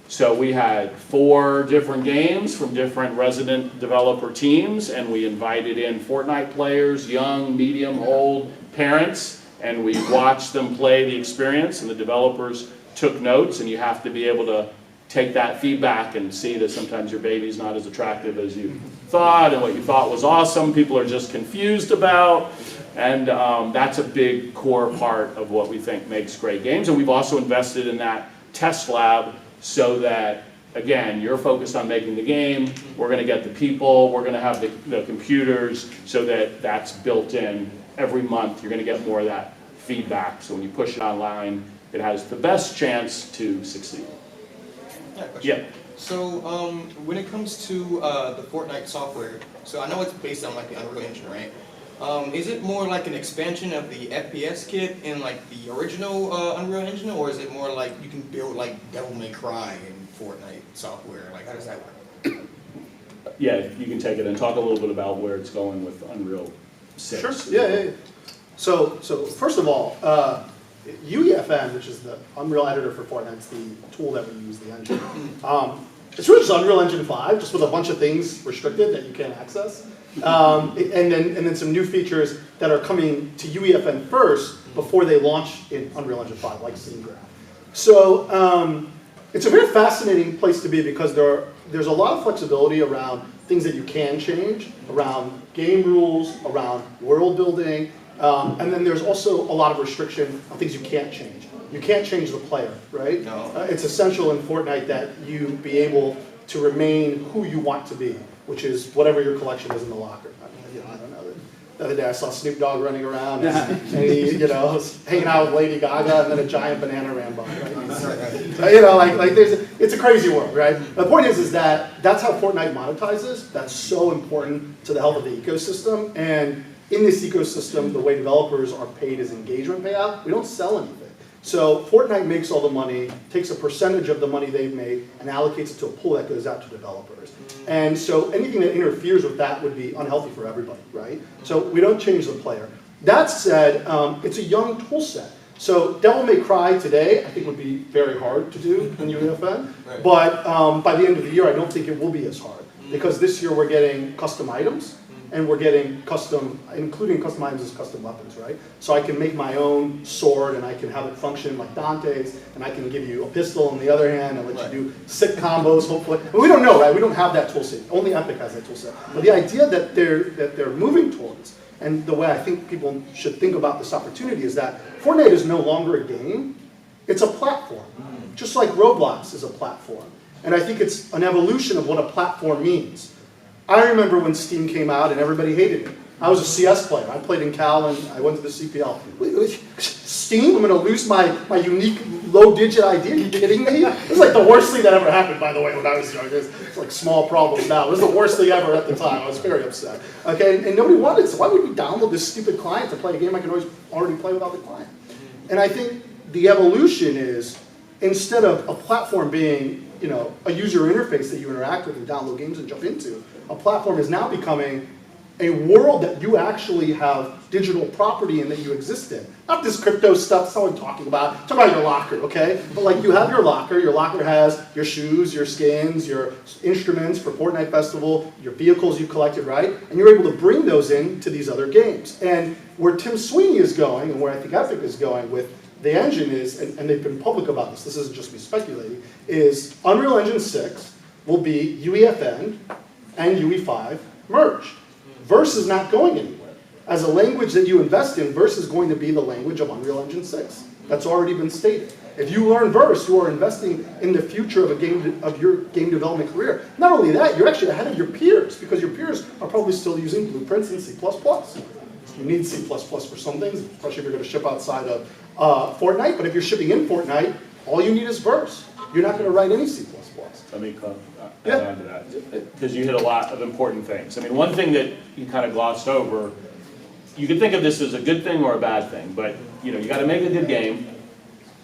S1: So we had 4 different games from different resident developer teams, and we invited in Fortnite players, young, medium, old, parents, and we watched them play the experience, and the developers took notes, and you have to be able to take that feedback and see that sometimes your baby's not as attractive as you thought, and what you thought was awesome, people are just confused about, and that's a big core part of what we think makes great games. And we've also invested in that test lab so that, again, you're focused on making the game, we're going to get the people, we're going to have the computers, so that that's built in. Every month you're going to get more of that feedback, so when you push it online, it has the best chance to succeed. Yeah.
S7: So when it comes to the Fortnite software, so I know it's based on like the Unreal Engine, right? Is it more like an expansion of the FPS kit in like the original Unreal Engine, or is it more like you can build like Devil May Cry in Fortnite software? Like, how does that work?
S1: Yeah, you can take it and talk a little bit about where it's going with Unreal 6.
S4: Sure. Yeah. So first of all, UEFN, which is the Unreal editor for Fortnite, it's the tool that we use, the engine. It's really just Unreal Engine 5, just with a bunch of things restricted that you can't access. And then some new features that are coming to UEFN first before they launch in Unreal Engine 5, like Scene Graph. So it's a very fascinating place to be because there's a lot of flexibility around things that you can change, around game rules, around world building, and then there's also a lot of restriction on things you can't change. You can't change the player, right?
S7: No.
S4: It's essential in Fortnite that you be able to remain who you want to be, which is whatever your collection is in the locker. I don't know. The other day I saw Snoop Dogg running around and he, was hanging out with Lady Gaga and then a giant banana Rambo. Right? It's a crazy world, right? The point is that that's how Fortnite monetizes. That's so important to the health of the ecosystem. And in this ecosystem, the way developers are paid is engagement payout. We don't sell anything. So Fortnite makes all the money, takes a percentage of the money they've made, and allocates it to a pool that goes out to developers. And so anything that interferes with that would be unhealthy for everybody, right? So we don't change the player. That said, it's a young tool set. So Devil May Cry today, I think would be very hard to do in UEFN.
S7: Right.
S4: But by the end of the year, I don't think it will be as hard. Because this year we're getting custom items, and we're getting including custom items as custom weapons, right? So I can make my own sword, and I can have it function like Dante's, and I can give you a pistol on the other hand, and let you do sick combos, hopefully. But we don't know, right? We don't have that tool set. Only Epic has that tool set. But the idea that they're moving towards, and the way I think people should think about this opportunity is that Fortnite is no longer a game, it's a platform. Just like Roblox is a platform. And I think it's an evolution of what a platform means. I remember when Steam came out and everybody hated it. I was a CS player. I played in Cal and I went to the CPL. Steam? I'm going to lose my unique low-digit ID? Are you kidding me? It was like the worst thing that ever happened, by the way, when I was young. It's like small problems now. It was the worst thing ever at the time. I was very upset. Okay, and nobody wanted it. So why would we download this stupid client to play a game I can already play without the client? And I think the evolution is, instead of a platform being a user interface that you interact with and download games and jump into, a platform is now becoming a world that you actually have digital property in that you exist in. Not this crypto stuff, that's not what I'm talking about. I'm talking about your locker, okay? But like you have your locker has your shoes, your skins, your instruments for Fortnite Festival, your vehicles you collected, right? And you're able to bring those in to these other games. And where Tim Sweeney is going, and where I think Epic is going with the engine is, and they've been public about this isn't just me speculating, is Unreal Engine 6 will be UEFN and UE5 merged. Verse is not going anywhere. As a language that you invest in, Verse is going to be the language of Unreal Engine 6. That's already been stated. If you learn Verse, you are investing in the future of your game development career. Not only that, you're actually ahead of your peers, because your peers are probably still using Blueprints and C++. You need C++ for some things, especially if you're going to ship outside of Fortnite. But if you're shipping in Fortnite, all you need is Verse. You're not going to write any C++.
S1: Let me add on to that, because you hit a lot of important things. I mean, one thing that you kind of glossed over, you could think of this as a good thing or a bad thing, but you got to make a good game,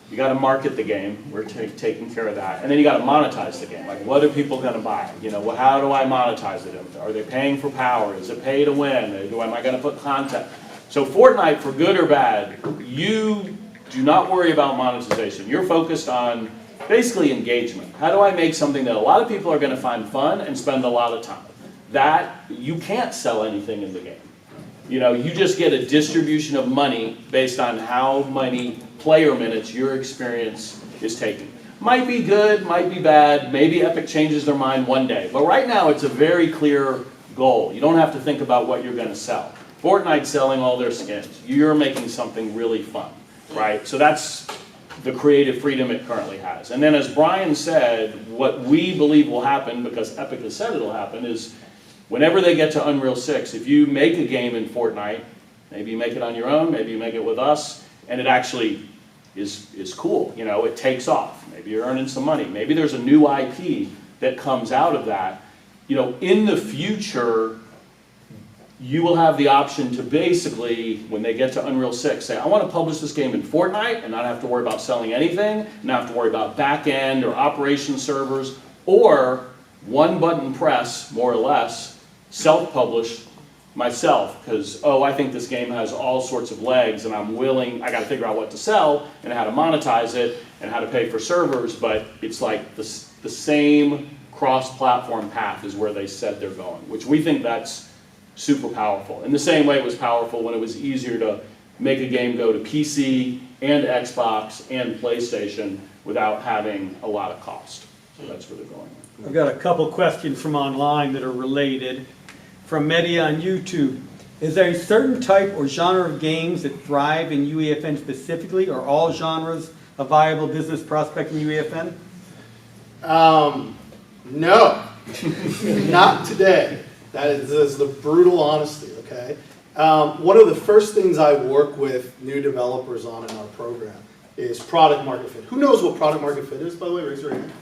S1: you got to market the game, we're taking care of that, and then you got to monetize the game. Like, what are people going to buy? Well, how do I monetize it? Are they paying for power? Is it pay to win? Am I going to put content? So Fortnite, for good or bad, you do not worry about monetization. You're focused on basically engagement. How do I make something that a lot of people are going to find fun and spend a lot of time? That, you can't sell anything in the game. You just get a distribution of money based on how many player minutes your experience is taking. Might be good, might be bad, maybe Epic changes their mind one day. But right now it's a very clear goal. You don't have to think about what you're going to sell. Fortnite's selling all their skins. You're making something really fun, right? So that's the creative freedom it currently has. And then as Brian said, what we believe will happen, because Epic has said it'll happen, is whenever they get to Unreal 6, if you make a game in Fortnite, maybe you make it on your own, maybe you make it with us, and it actually is cool, it takes off. Maybe you're earning some money. Maybe there's a new IP that comes out of that. In the future, you will have the option to basically, when they get to Unreal 6, say, I want to publish this game in Fortnite and not have to worry about selling anything, not have to worry about back-end or operation servers, or one button press, more or less, self-publish myself, because, I think this game has all sorts of legs and I got to figure out what to sell and how to monetize it and how to pay for servers, but it's like the same cross-platform path is where they said they're going, which we think that's super powerful. In the same way it was powerful when it was easier to make a game go to PC and Xbox and PlayStation without having a lot of cost. So that's where they're going.
S6: I've got a couple questions from online that are related. From Media on YouTube, is there a certain type or genre of games that thrive in UEFN specifically, or all genres a viable business prospect in UEFN?
S4: No, not today. That is the brutal honesty, okay? One of the first things I work with new developers on in our program is product market fit. Who knows what product market fit is, by the way? Raise your hand.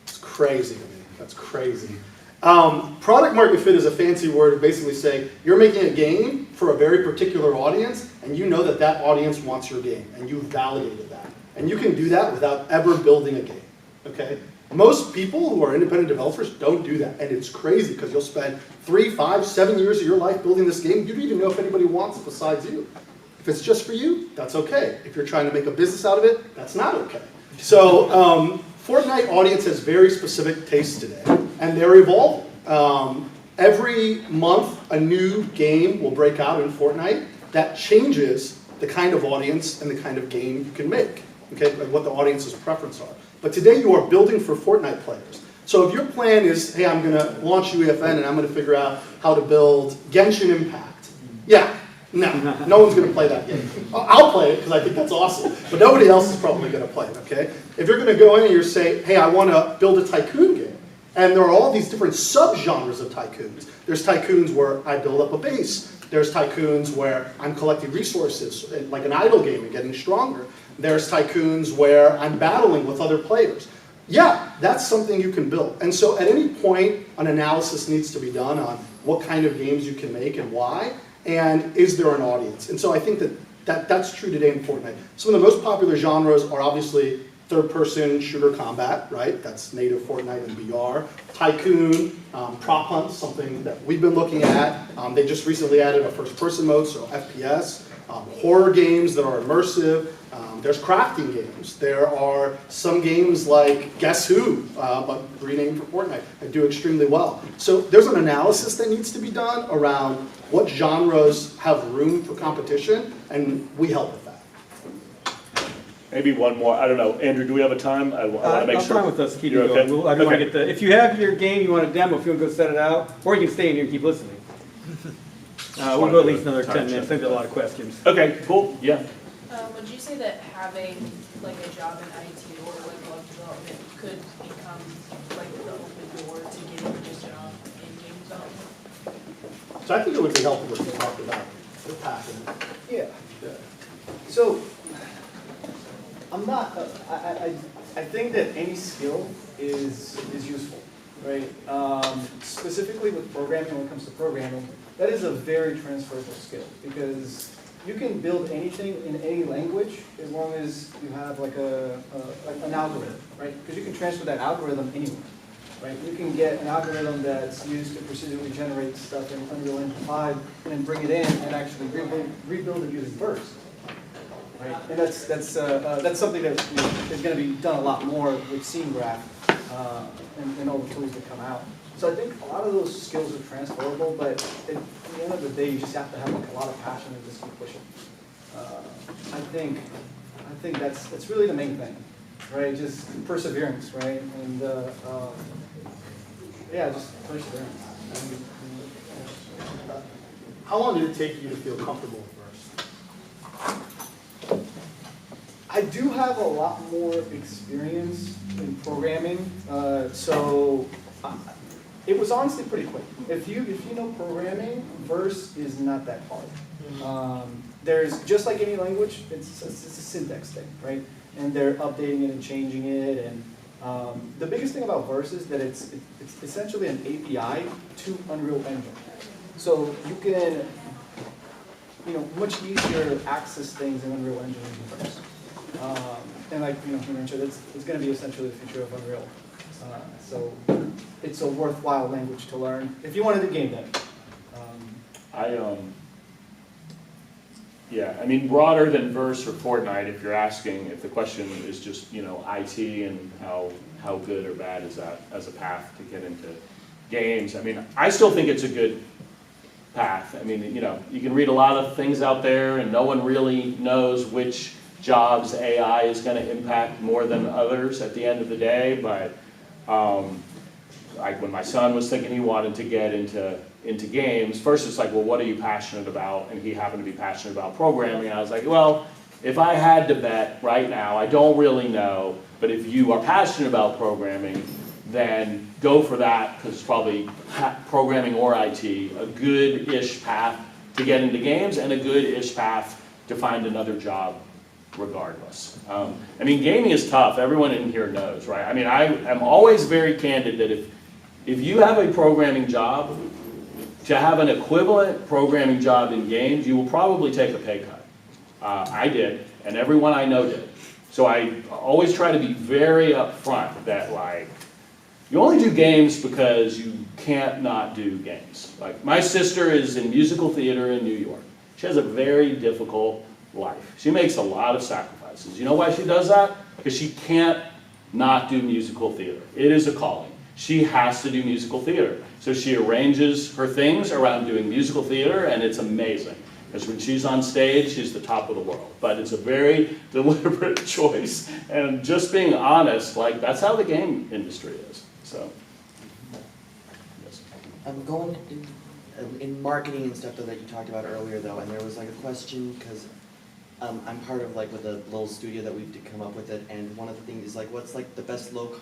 S4: It's crazy to me. That's crazy. Product market fit is a fancy word of basically saying you're making a game for a very particular audience, and you know that that audience wants your game, and you've validated that. And you can do that without ever building a game, okay? Most people who are independent developers don't do that, and it's crazy because you'll spend 3, 5, 7 years of your life building this game. You don't even know if anybody wants it besides you. If it's just for you, that's okay. If you're trying to make a business out of it, that's not okay. So Fortnite audience has very specific tastes today, and they're evolving. Every month, a new game will break out in Fortnite that changes the kind of audience and the kind of game you can make, okay, and what the audience's preferences are. But today you are building for Fortnite players. So if your plan is, hey, I'm going to launch UEFN and I'm going to figure out how to build Genshin Impact. Yeah, no one's going to play that game. I'll play it because I think that's awesome, but nobody else is probably going to play it, okay? If you're going to go in and you're saying, hey, I want to build a tycoon game, and there are all these different subgenres of tycoons. There's tycoons where I build up a base. There's tycoons where I'm collecting resources, like an idle game and getting stronger. There's tycoons where I'm battling with other players. Yeah, that's something you can build. And so at any point, an analysis needs to be done on what kind of games you can make and why, and is there an audience? And so I think that's true today in Fortnite. Some of the most popular genres are obviously third-person shooter combat, right? That's native Fortnite and VR. Tycoon, prop hunt, something that we've been looking at. They just recently added a first-person mode, so FPS. Horror games that are immersive. There's crafting games. There are some games like Guess Who, but renamed for Fortnite, that do extremely well. So there's an analysis that needs to be done around what genres have room for competition, and we help with that.
S1: Maybe one more. I don't know. Andrew, do we have a time? I want to make
S6: I'm
S1: sure.
S6: fine with us keeping
S1: You're
S6: going.
S1: okay?
S6: I do want
S1: Okay.
S6: to get if you have your game, you want to demo, if you want to go set it out, or you can stay in here and keep listening. We'll go at least another 10 minutes. I think there are a lot of questions.
S1: Okay, cool. Yeah.
S8: Would you say that having like a job in IT or like web development could become like the open door to getting a job in game development?
S4: So I think it would be helpful if you talked about the passion.
S2: Yeah. So, I'm not, I think that any skill is useful, right? Specifically with programming, when it comes to programming, that is a very transferable skill because you can build anything in any language as long as you have like an algorithm, right? Because you can transfer that algorithm anywhere, right? You can get an algorithm that's used to procedurally generate stuff in Unreal Engine 5 and then bring it in and actually rebuild it using Burst. Right, and that's something that is going to be done a lot more with Scene Graph and all the tools that come out. So I think a lot of those skills are transferable, but at the end of the day, you just have to have like a lot of passion and just keep pushing. I think that's really the main thing, right? Just perseverance, right? And yeah, just perseverance.
S4: How long did it take you to feel comfortable first?
S2: I do have a lot more experience in programming, so it was honestly pretty quick. If you know programming, verse is not that hard. There's just like any language, it's a syntax thing, right? And they're updating it and changing it, and the biggest thing about verse is that it's essentially an API to Unreal Engine, so you can much easier access things in Unreal Engine than verse. And like you mentioned, it's going to be essentially the future of Unreal. So it's a worthwhile language to learn if you want to do game dev.
S1: Yeah, I mean, broader than Verse or Fortnite, if you're asking, if the question is just, IT and how good or bad is that as a path to get into games, I mean, I still think it's a good path. I mean, you can read a lot of things out there and no one really knows which jobs AI is going to impact more than others at the end of the day, but like when my son was thinking he wanted to get into games, first it's like, well, what are you passionate about? And he happened to be passionate about programming, and I was like, well, if I had to bet right now, I don't really know, but if you are passionate about programming, then go for that, because it's probably programming or IT, a good-ish path to get into games and a good-ish path to find another job regardless. I mean, gaming is tough. Everyone in here knows, right? I mean, I am always very candid that if you have a programming job, to have an equivalent programming job in games, you will probably take a pay cut. I did, and everyone I know did. So I always try to be very upfront that, like, you only do games because you can't not do games. Like, my sister is in musical theater in New York. She has a very difficult life. She makes a lot of sacrifices. You know why she does that? Because she can't not do musical theater. It is a calling. She has to do musical theater. So she arranges her things around doing musical theater, and it's amazing. Because when she's on stage, she's the top of the world. But it's a very deliberate choice. And just being honest, like, that's how the game industry is. So, yes.
S9: I'm going in marketing and stuff that you talked about earlier, though, and there was like a question, because I'm part of like with a little studio that we've come up with it, and one of the things is like, what's like the best low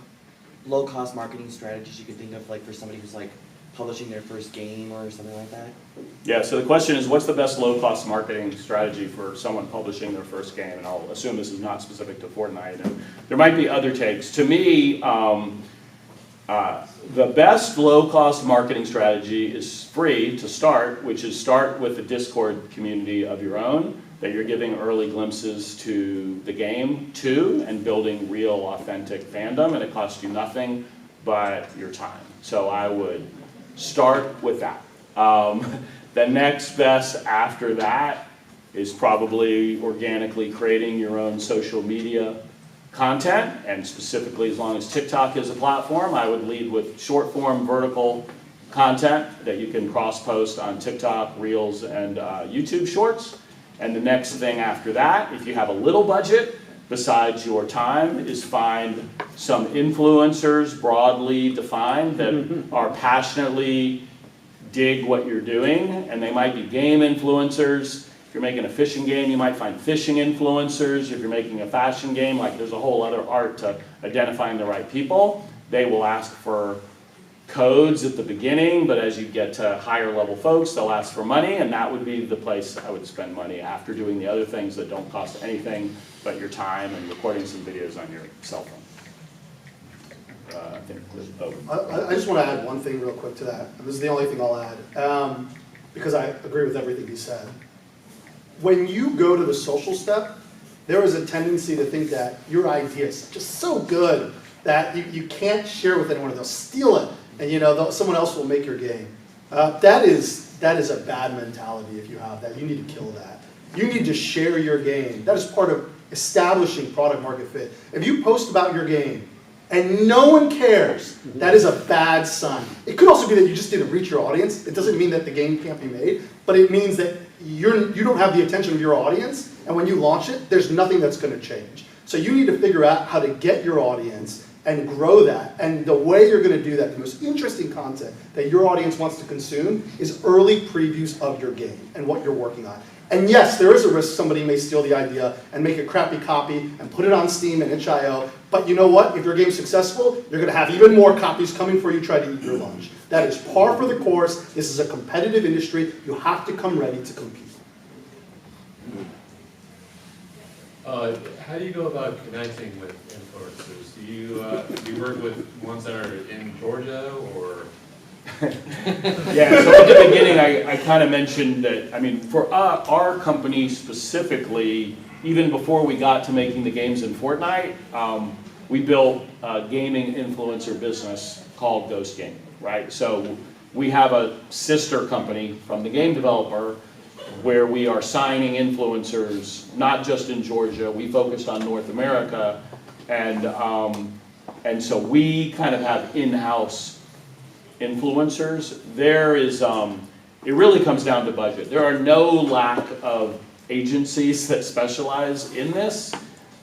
S9: cost marketing strategies you can think of, like for somebody who's like publishing their first game or something like that?
S1: Yeah, so the question is, what's the best low-cost marketing strategy for someone publishing their first game? And I'll assume this is not specific to Fortnite. And there might be other takes. To me, the best low-cost marketing strategy is free to start, which is start with a Discord community of your own that you're giving early glimpses to the game to, and building real, authentic fandom, and it costs you nothing but your time. So I would start with that. The next best after that is probably organically creating your own social media content, and specifically as long as TikTok is a platform, I would lead with short form vertical content that you can cross post on TikTok, Reels, and YouTube Shorts. And the next thing after that, if you have a little budget, besides your time is find some influencers, broadly defined, that are passionately dig what you're doing, and they might be game influencers. If you're making a fishing game, you might find fishing influencers. If you're making a fashion game, like there's a whole other art to identifying the right people. They will ask for codes at the beginning, but as you get to higher level folks, they'll ask for money, and that would be the place I would spend money after doing the other things that don't cost anything but your time and recording some videos on your cell phone.
S4: I just want to add one thing real quick to that. And this is the only thing I'll add, because I agree with everything he said. When you go to the social step, there is a tendency to think that your idea is just so good that you can't share with anyone, or they'll steal it, and someone else will make your game. That is a bad mentality if you have that. You need to kill that. You need to share your game. That is part of establishing product market fit. If you post about your game and no one cares, that is a bad sign. It could also be that you just didn't reach your audience. It doesn't mean that the game can't be made, but it means that you don't have the attention of your audience, and when you launch it, there's nothing that's going to change. So you need to figure out how to get your audience and grow that. And the way you're going to do that, the most interesting content that your audience wants to consume is early previews of your game and what you're working on. And yes, there is a risk somebody may steal the idea and make a crappy copy and put it on Steam and itch.io. But you know what? If your game's successful, you're going to have even more copies coming for you try to eat your lunch. That is par for the course. This is a competitive industry. You have to come ready to compete.
S10: How do do you go about connecting with influencers? Do you work with ones that are in Georgia or?
S1: Yeah, so at the beginning I kind of mentioned that, I mean, for our company specifically, even before we got to making the games in Fortnite, we built a gaming influencer business called Ghost Gaming, right? So we have a sister company from the game developer where we are signing influencers, not just in Georgia. We focused on North America, and so we kind of have in-house influencers. There is, it really comes down to budget. There are no lack of agencies that specialize in this,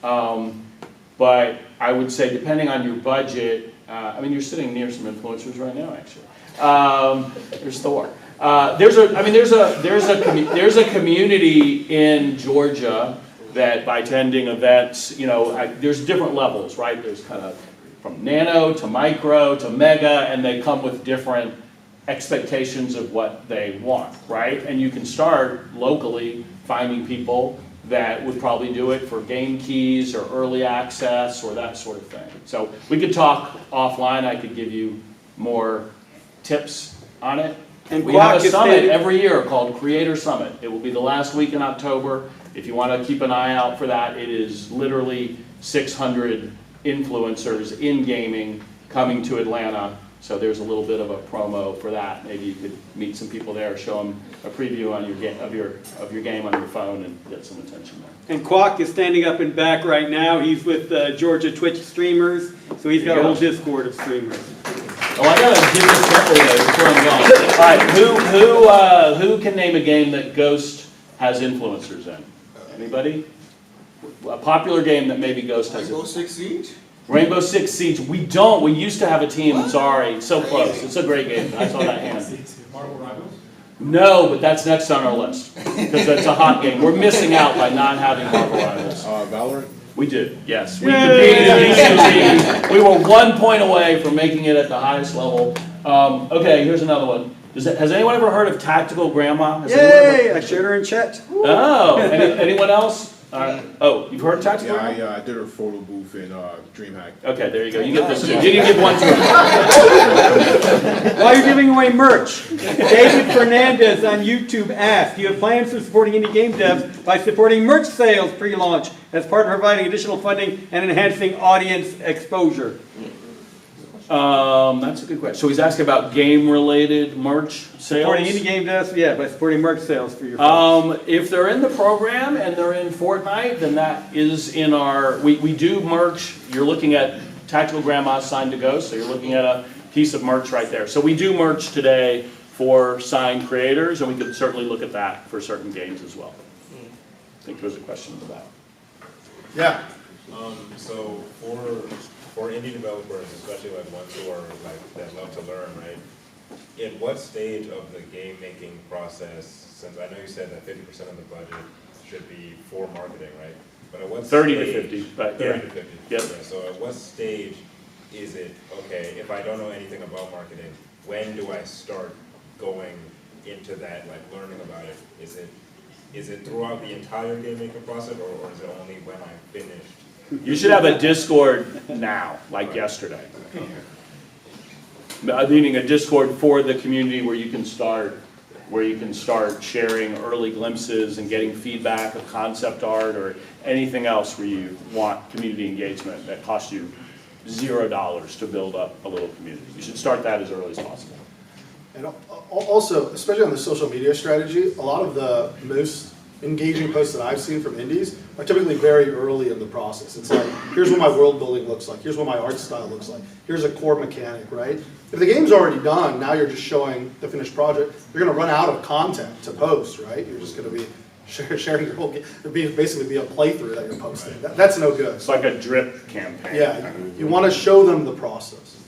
S1: but I would say depending on your budget, I mean, you're sitting near some influencers right now, actually. There's Thor. There's a community in Georgia that by attending events, you know, there's different levels, right? There's kind of from nano to micro to mega, and they come with different expectations of what they want, right? And you can start locally finding people that would probably do it for game keys or early access or that sort of thing. So we could talk offline. I could give you more tips on it.
S6: And
S1: we have a summit every year called Creator Summit. It will be the last week in October. If you want to keep an eye out for that, it is literally 600 influencers in gaming coming to Atlanta. So there's a little bit of a promo for that. Maybe you could meet some people there, show them a preview on your game, of your game on your phone, and get some attention there.
S6: And Quack is standing up and back right now. He's with Georgia Twitch streamers, so he's got a whole Discord of streamers.
S1: Oh, I gotta give this separately before I'm going. All right, who can name a game that Ghost has influencers in? Anybody? A popular game that maybe Ghost has.
S7: Rainbow Six Siege?
S1: Rainbow Six Siege. We don't. We used to have a team. What? Sorry, so close. It's a great game. I saw that hand.
S10: Marvel Rivals?
S1: No, but that's next on our list because that's a hot game. We're missing out by not having Marvel Rivals.
S5: Valorant?
S1: We did, yes. We competed in DCC. We were 1 point away from making it at the highest level. Okay, here's another one. Has anyone ever heard of Tactical Grandma?
S6: Yay! I shared her in chat.
S1: Oh, anyone else? Oh, you've heard of Tactical Grandma?
S5: Yeah, I did her photo booth in DreamHack.
S1: Okay, there you go. You get this too. You can give one to her.
S6: While you're giving away merch, David Fernandez on YouTube asked, do you have plans for supporting indie game devs by supporting merch sales pre-launch as part of providing additional funding and enhancing audience exposure?
S1: That's a good question. So he's asking about game-related merch sales?
S6: Supporting indie game devs, yeah, by supporting merch sales for your folks.
S1: If they're in the program and they're in Fortnite, then that is in our, we do merch. You're looking at Tactical Grandma's signed to Ghost, so you're looking at a piece of merch right there. So we do merch today for signed creators, and we could certainly look at that for certain games as well. I think there was a question about that.
S4: Yeah.
S10: So for indie developers, especially like ones who are like that love to learn, right? At what stage of the game making process, since I know you said that 50% of the budget should be for marketing, right? But at what
S1: 30 to
S10: stage,
S1: 50, but
S10: 30
S1: yeah.
S10: to 50.
S1: Yep.
S10: Yeah, so at what stage is it, okay, if I don't know anything about marketing, when do I start going into that, like learning about it? Is it throughout the entire game making process, or is it only when I'm finished?
S1: You should have a Discord now, like yesterday. Meaning a Discord for the community where you can start sharing early glimpses and getting feedback of concept art or anything else where you want community engagement that costs you $0 to build up a little community. You should start that as early as possible.
S4: And also, especially on the social media strategy, a lot of the most engaging posts that I've seen from indies are typically very early in the process. It's like, here's what my world building looks like, here's what my art style looks like, here's a core mechanic, right? If the game's already done, now you're just showing the finished project, you're going to run out of content to post, right? You're just going to be sharing your whole game. It'd basically be a playthrough that you're posting. That's no good.
S1: It's like a drip campaign.
S4: Yeah, you want to show them the process.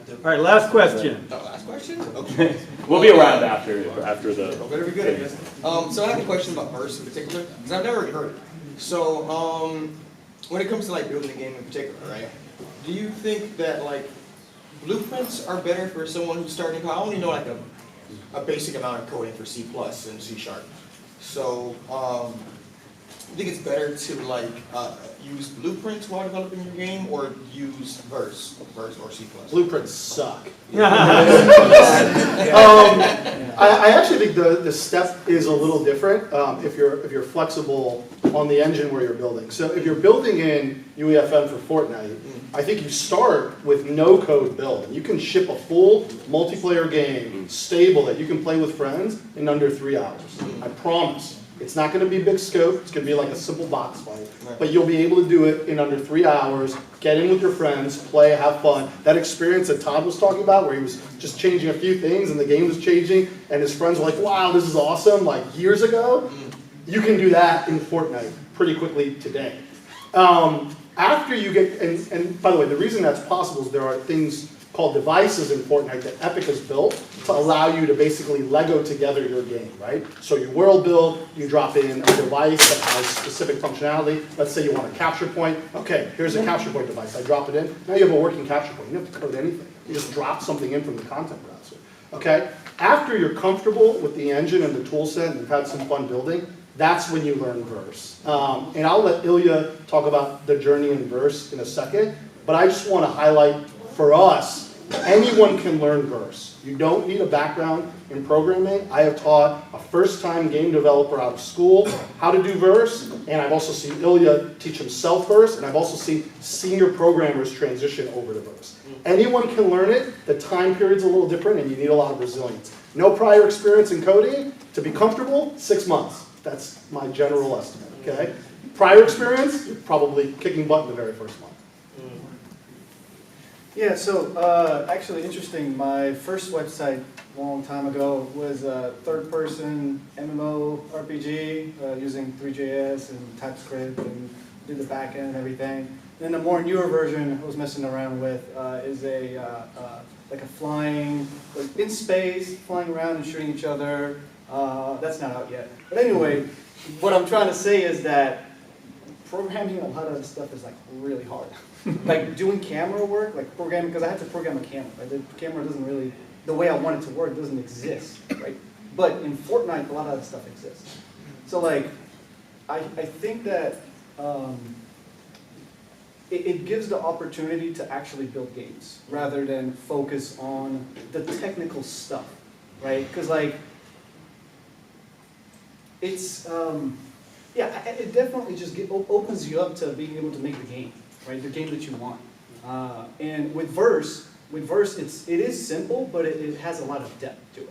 S6: All right, last question.
S7: Last question? Okay.
S1: We'll be around after the.
S7: Better be good, I guess. So I have a question about Verse in particular, because I've never heard it. So when it comes to like building a game in particular, right? Do you think that like blueprints are better for someone who's starting? I only know like a basic amount of coding for C+ and C#. So I think it's better to like use blueprints while developing your game, or use Verse or C+.
S4: Blueprints suck. I actually think the step is a little different if you're flexible on the engine where you're building. So if you're building in UEFN for Fortnite, I think you start with no code build. And you can ship a full multiplayer game, stable, that you can play with friends in under 3 hours. I promise. It's not going to be big scope. It's going to be like a simple box fight. But you'll be able to do it in under 3 hours, get in with your friends, play, have fun. That experience that Todd was talking about where he was just changing a few things and the game was changing and his friends were like, wow, this is awesome, like years ago. You can do that in Fortnite pretty quickly today. After you get, and by the way, the reason that's possible is there are things called devices in Fortnite that Epic has built to allow you to basically Lego together your game, right? So you world build, you drop in a device that has specific functionality. Let's say you want a capture point. Okay, here's a capture point device. I drop it in. Now you have a working capture point. You don't have to code anything. You just drop something in from the content browser. Okay? After you're comfortable with the engine and the tool set and you've had some fun building, that's when you learn Verse. And I'll let Ilya talk about the journey in Verse in a second, but I just want to highlight for us, anyone can learn Verse. You don't need a background in programming. I have taught a first-time game developer out of school how to do Verse, and I've also seen Ilya teach himself Verse, and I've also seen senior programmers transition over to Verse. Anyone can learn it. The time period's a little different, and you need a lot of resilience. No prior experience in coding. To be comfortable, 6 months. That's my general estimate, okay? Prior experience, you're probably kicking butt in the very first month.
S2: Yeah, so actually interesting, my first website a long time ago was a third-person MMO RPG using 3JS and TypeScript and did the back end and everything. Then the more newer version I was messing around with is like a flying, like in space, flying around and shooting each other. That's not out yet. But anyway, what I'm trying to say is that programming a lot of this stuff is like really hard. Like doing camera work, like programming, because I had to program a camera. Right? The camera doesn't really, the way I want it to work doesn't exist, right? But in Fortnite, a lot of that stuff exists. So like, I think that it gives the opportunity to actually build games rather than focus on the technical stuff, right? Because like, it's, yeah, it definitely just opens you up to being able to make the game, right? The game that you want. And with Verse, it is simple, but it has a lot of depth to it.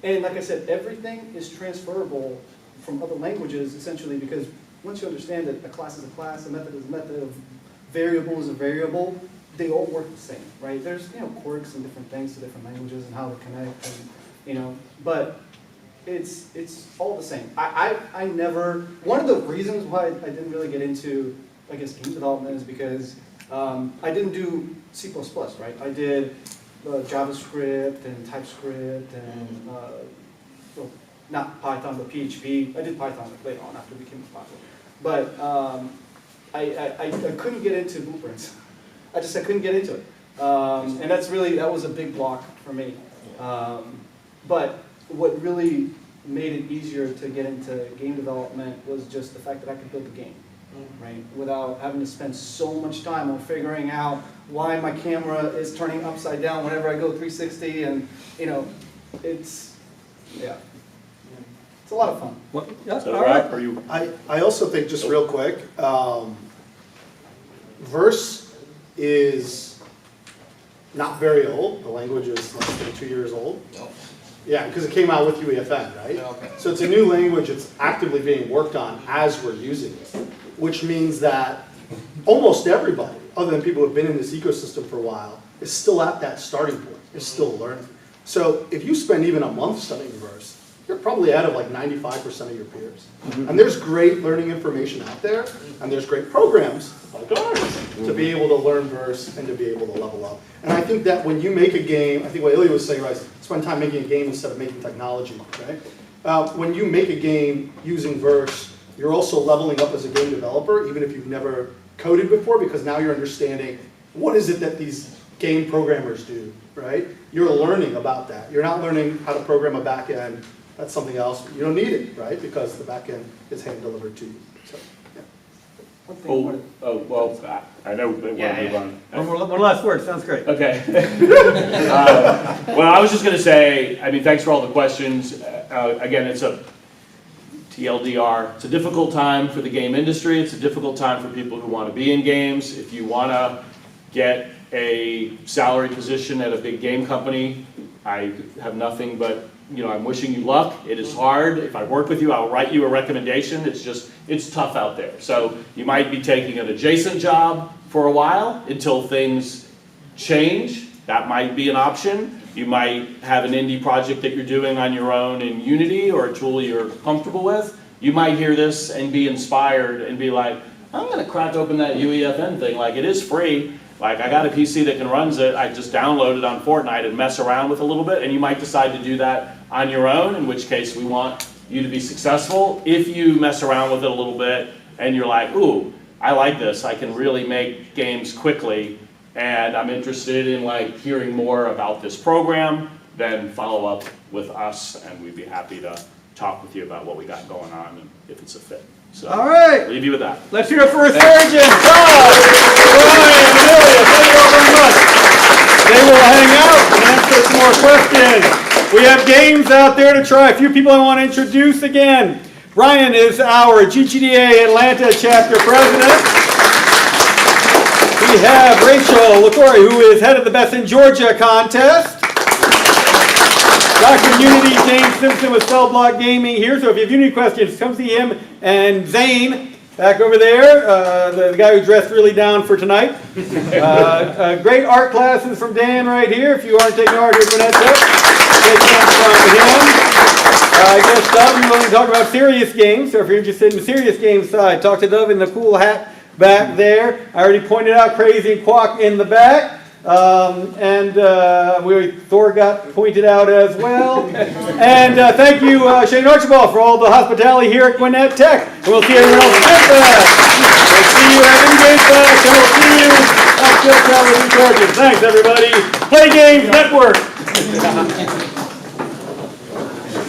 S2: And like I said, everything is transferable from other languages, essentially, because once you understand that a class is a class, a method is a method, a variable is a variable, they all work the same, right? There's, quirks and different things to different languages and how they connect, and, but it's all the same. I never, one of the reasons why I didn't really get into I guess, game development is because I didn't do C++, right? I did JavaScript and TypeScript and, well, not Python, but PHP. I did Python later on after it became popular. But I couldn't get into blueprints. I couldn't get into it. And that was a big block for me. But what really made it easier to get into game development was just the fact that I could build the game, right? Without having to spend so much time on figuring out why my camera is turning upside down whenever I go 360, and it's a lot of fun.
S6: All right.
S1: Are you?
S4: I also think, just real quick, Verse is not very old. The language is less than 2 years old.
S7: No.
S4: Yeah, because it came out with UEFN, right?
S7: Okay.
S4: So it's a new language. It's actively being worked on as we're using it, which means that almost everybody, other than people who have been in this ecosystem for a while, is still at that starting point, is still learning. So if you spend even a month studying Verse, you're probably ahead of like 95% of your peers. And there's great learning information out there, and there's great programs like ours to be able to learn Verse and to be able to level up. And I think that when you make a game, I think what Ilya was saying, right, spend time making a game instead of making technology, right? When you make a game using Verse, you're also leveling up as a game developer, even if you've never coded before, because now you're understanding what is it that these game programmers do, right? You're learning about that. You're not learning how to program a back end. That's something else. You don't need it, right? Because the back end is hand delivered to you. So, yeah.
S1: Well, I know we want to move on.
S6: One last word, sounds great.
S1: Okay. Well, I was just going to say, I mean, thanks for all the questions. Again, it's a TLDR. It's a difficult time for the game industry. It's a difficult time for people who want to be in games. If you want to get a salary position at a big game company, I have nothing but, I'm wishing you luck. It is hard. If I work with you, I'll write you a recommendation. It's tough out there. So you might be taking an adjacent job for a while until things change. That might be an option. You might have an indie project that you're doing on your own in Unity or a tool you're comfortable with. You might hear this and be inspired and be like, I'm going to crack open that UEFN thing. Like, it is free. Like, I got a PC that can run it. I just download it on Fortnite and mess around with a little bit. And you might decide to do that on your own, in which case we want you to be successful. If you mess around with it a little bit and you're like, ooh, I like this. I can really make games quickly. And I'm interested in hearing more about this program, then follow up with us, and we'd be happy to talk with you about what we got going on and if it's a fit. So,
S6: all right.
S1: Leave you with that.
S6: Let's hear it for Resurgence. Todd, Ryan, Amelia, thank you all very much. They will hang out and answer some more questions. We have games out there to try. A few people I want to introduce again. Ryan is our GGDA Atlanta chapter president. We have Rachel Latore, who is head of the Best in Georgia contest. Dr. Unity James Simpson with Cell Block Gaming here. So if you have Unity questions, come see him. And Zane, back over there, the guy who dressed really down for tonight. Great art classes from Dan right here. If you aren't taking art here, Gwinnett Tech, take hands from him. I guess, Dove, you're willing to talk about serious games. So if you're interested in the serious games side, talk to Dove in the cool hat back there. I already pointed out Crazy and Quack in the back. Thor got pointed out as well. And thank you, Shane Archibald, for all the hospitality here at Gwinnett Tech. And we'll see everyone else at that. We'll see you at Engage Back, and we'll see you at Field Travel Resurgence. Thanks, everybody. Play Games Network.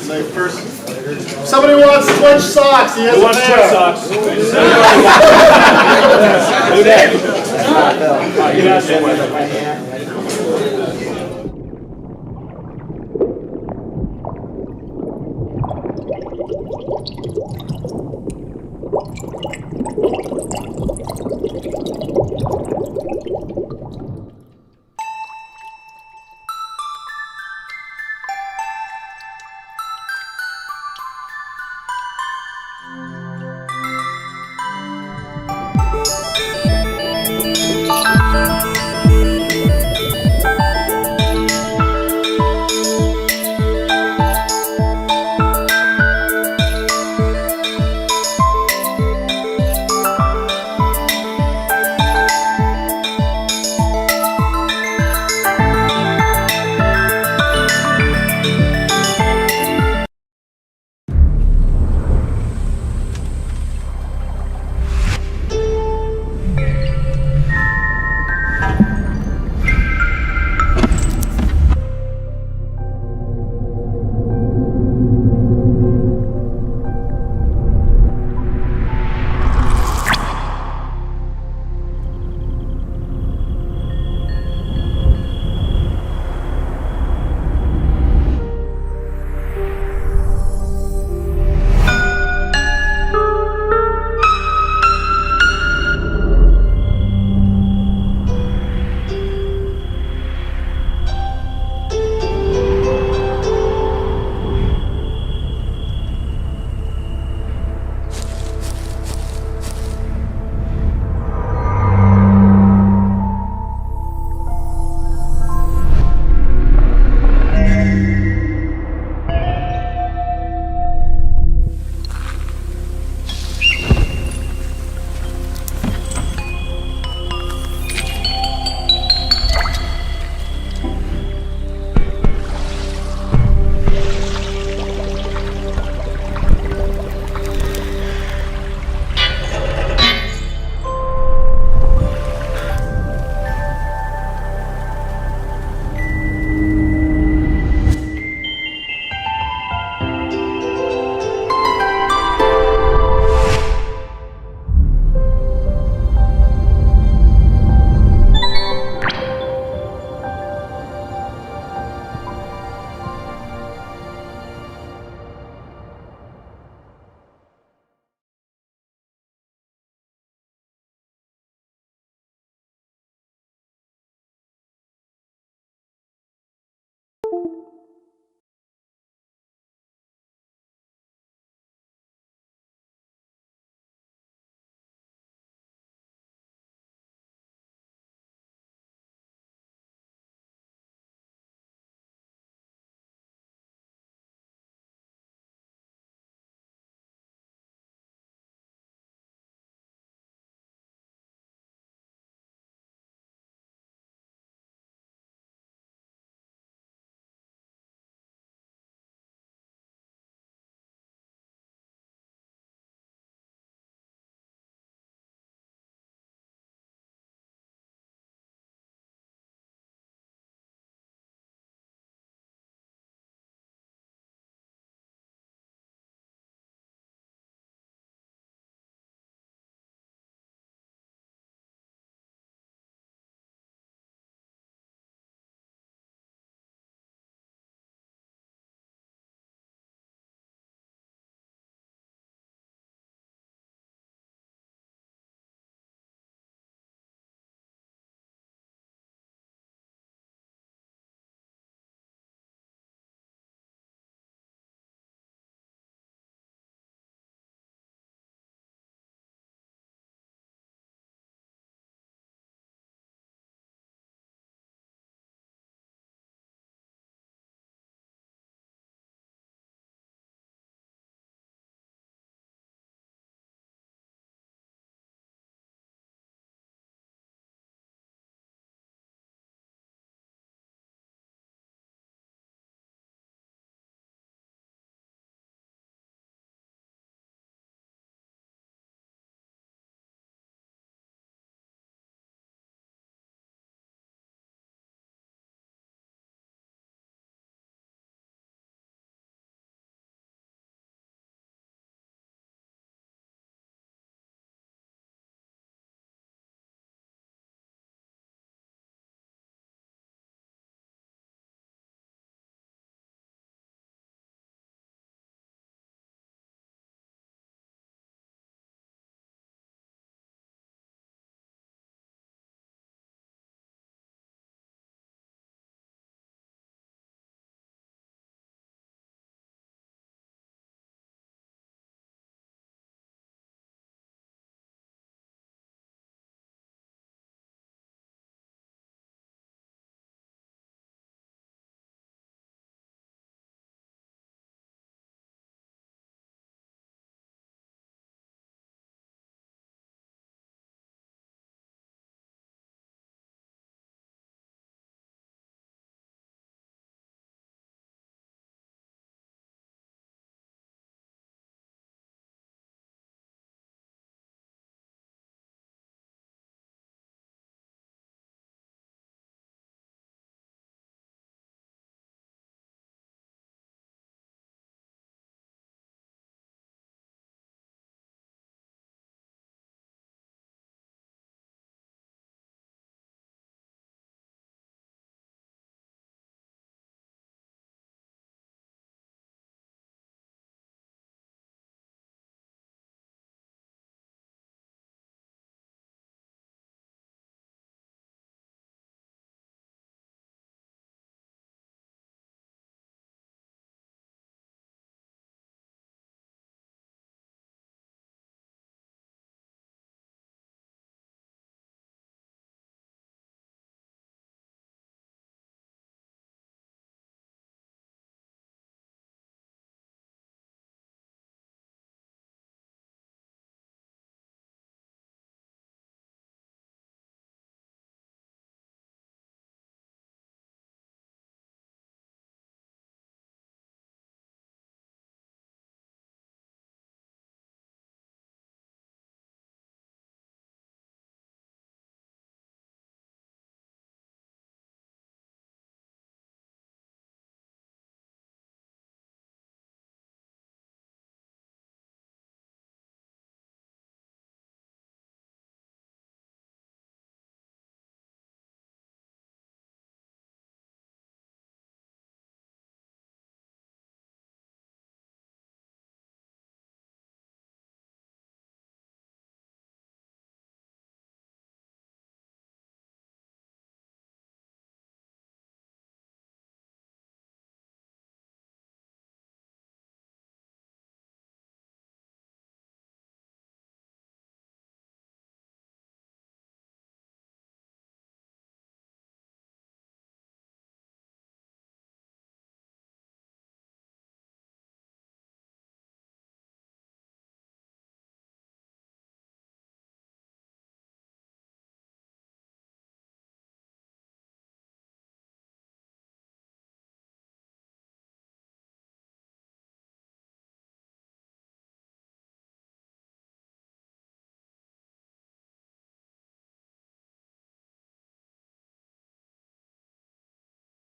S4: Say first. Somebody wants Twitch socks. He has
S1: Who wants Twitch socks? Who that? You asked for it.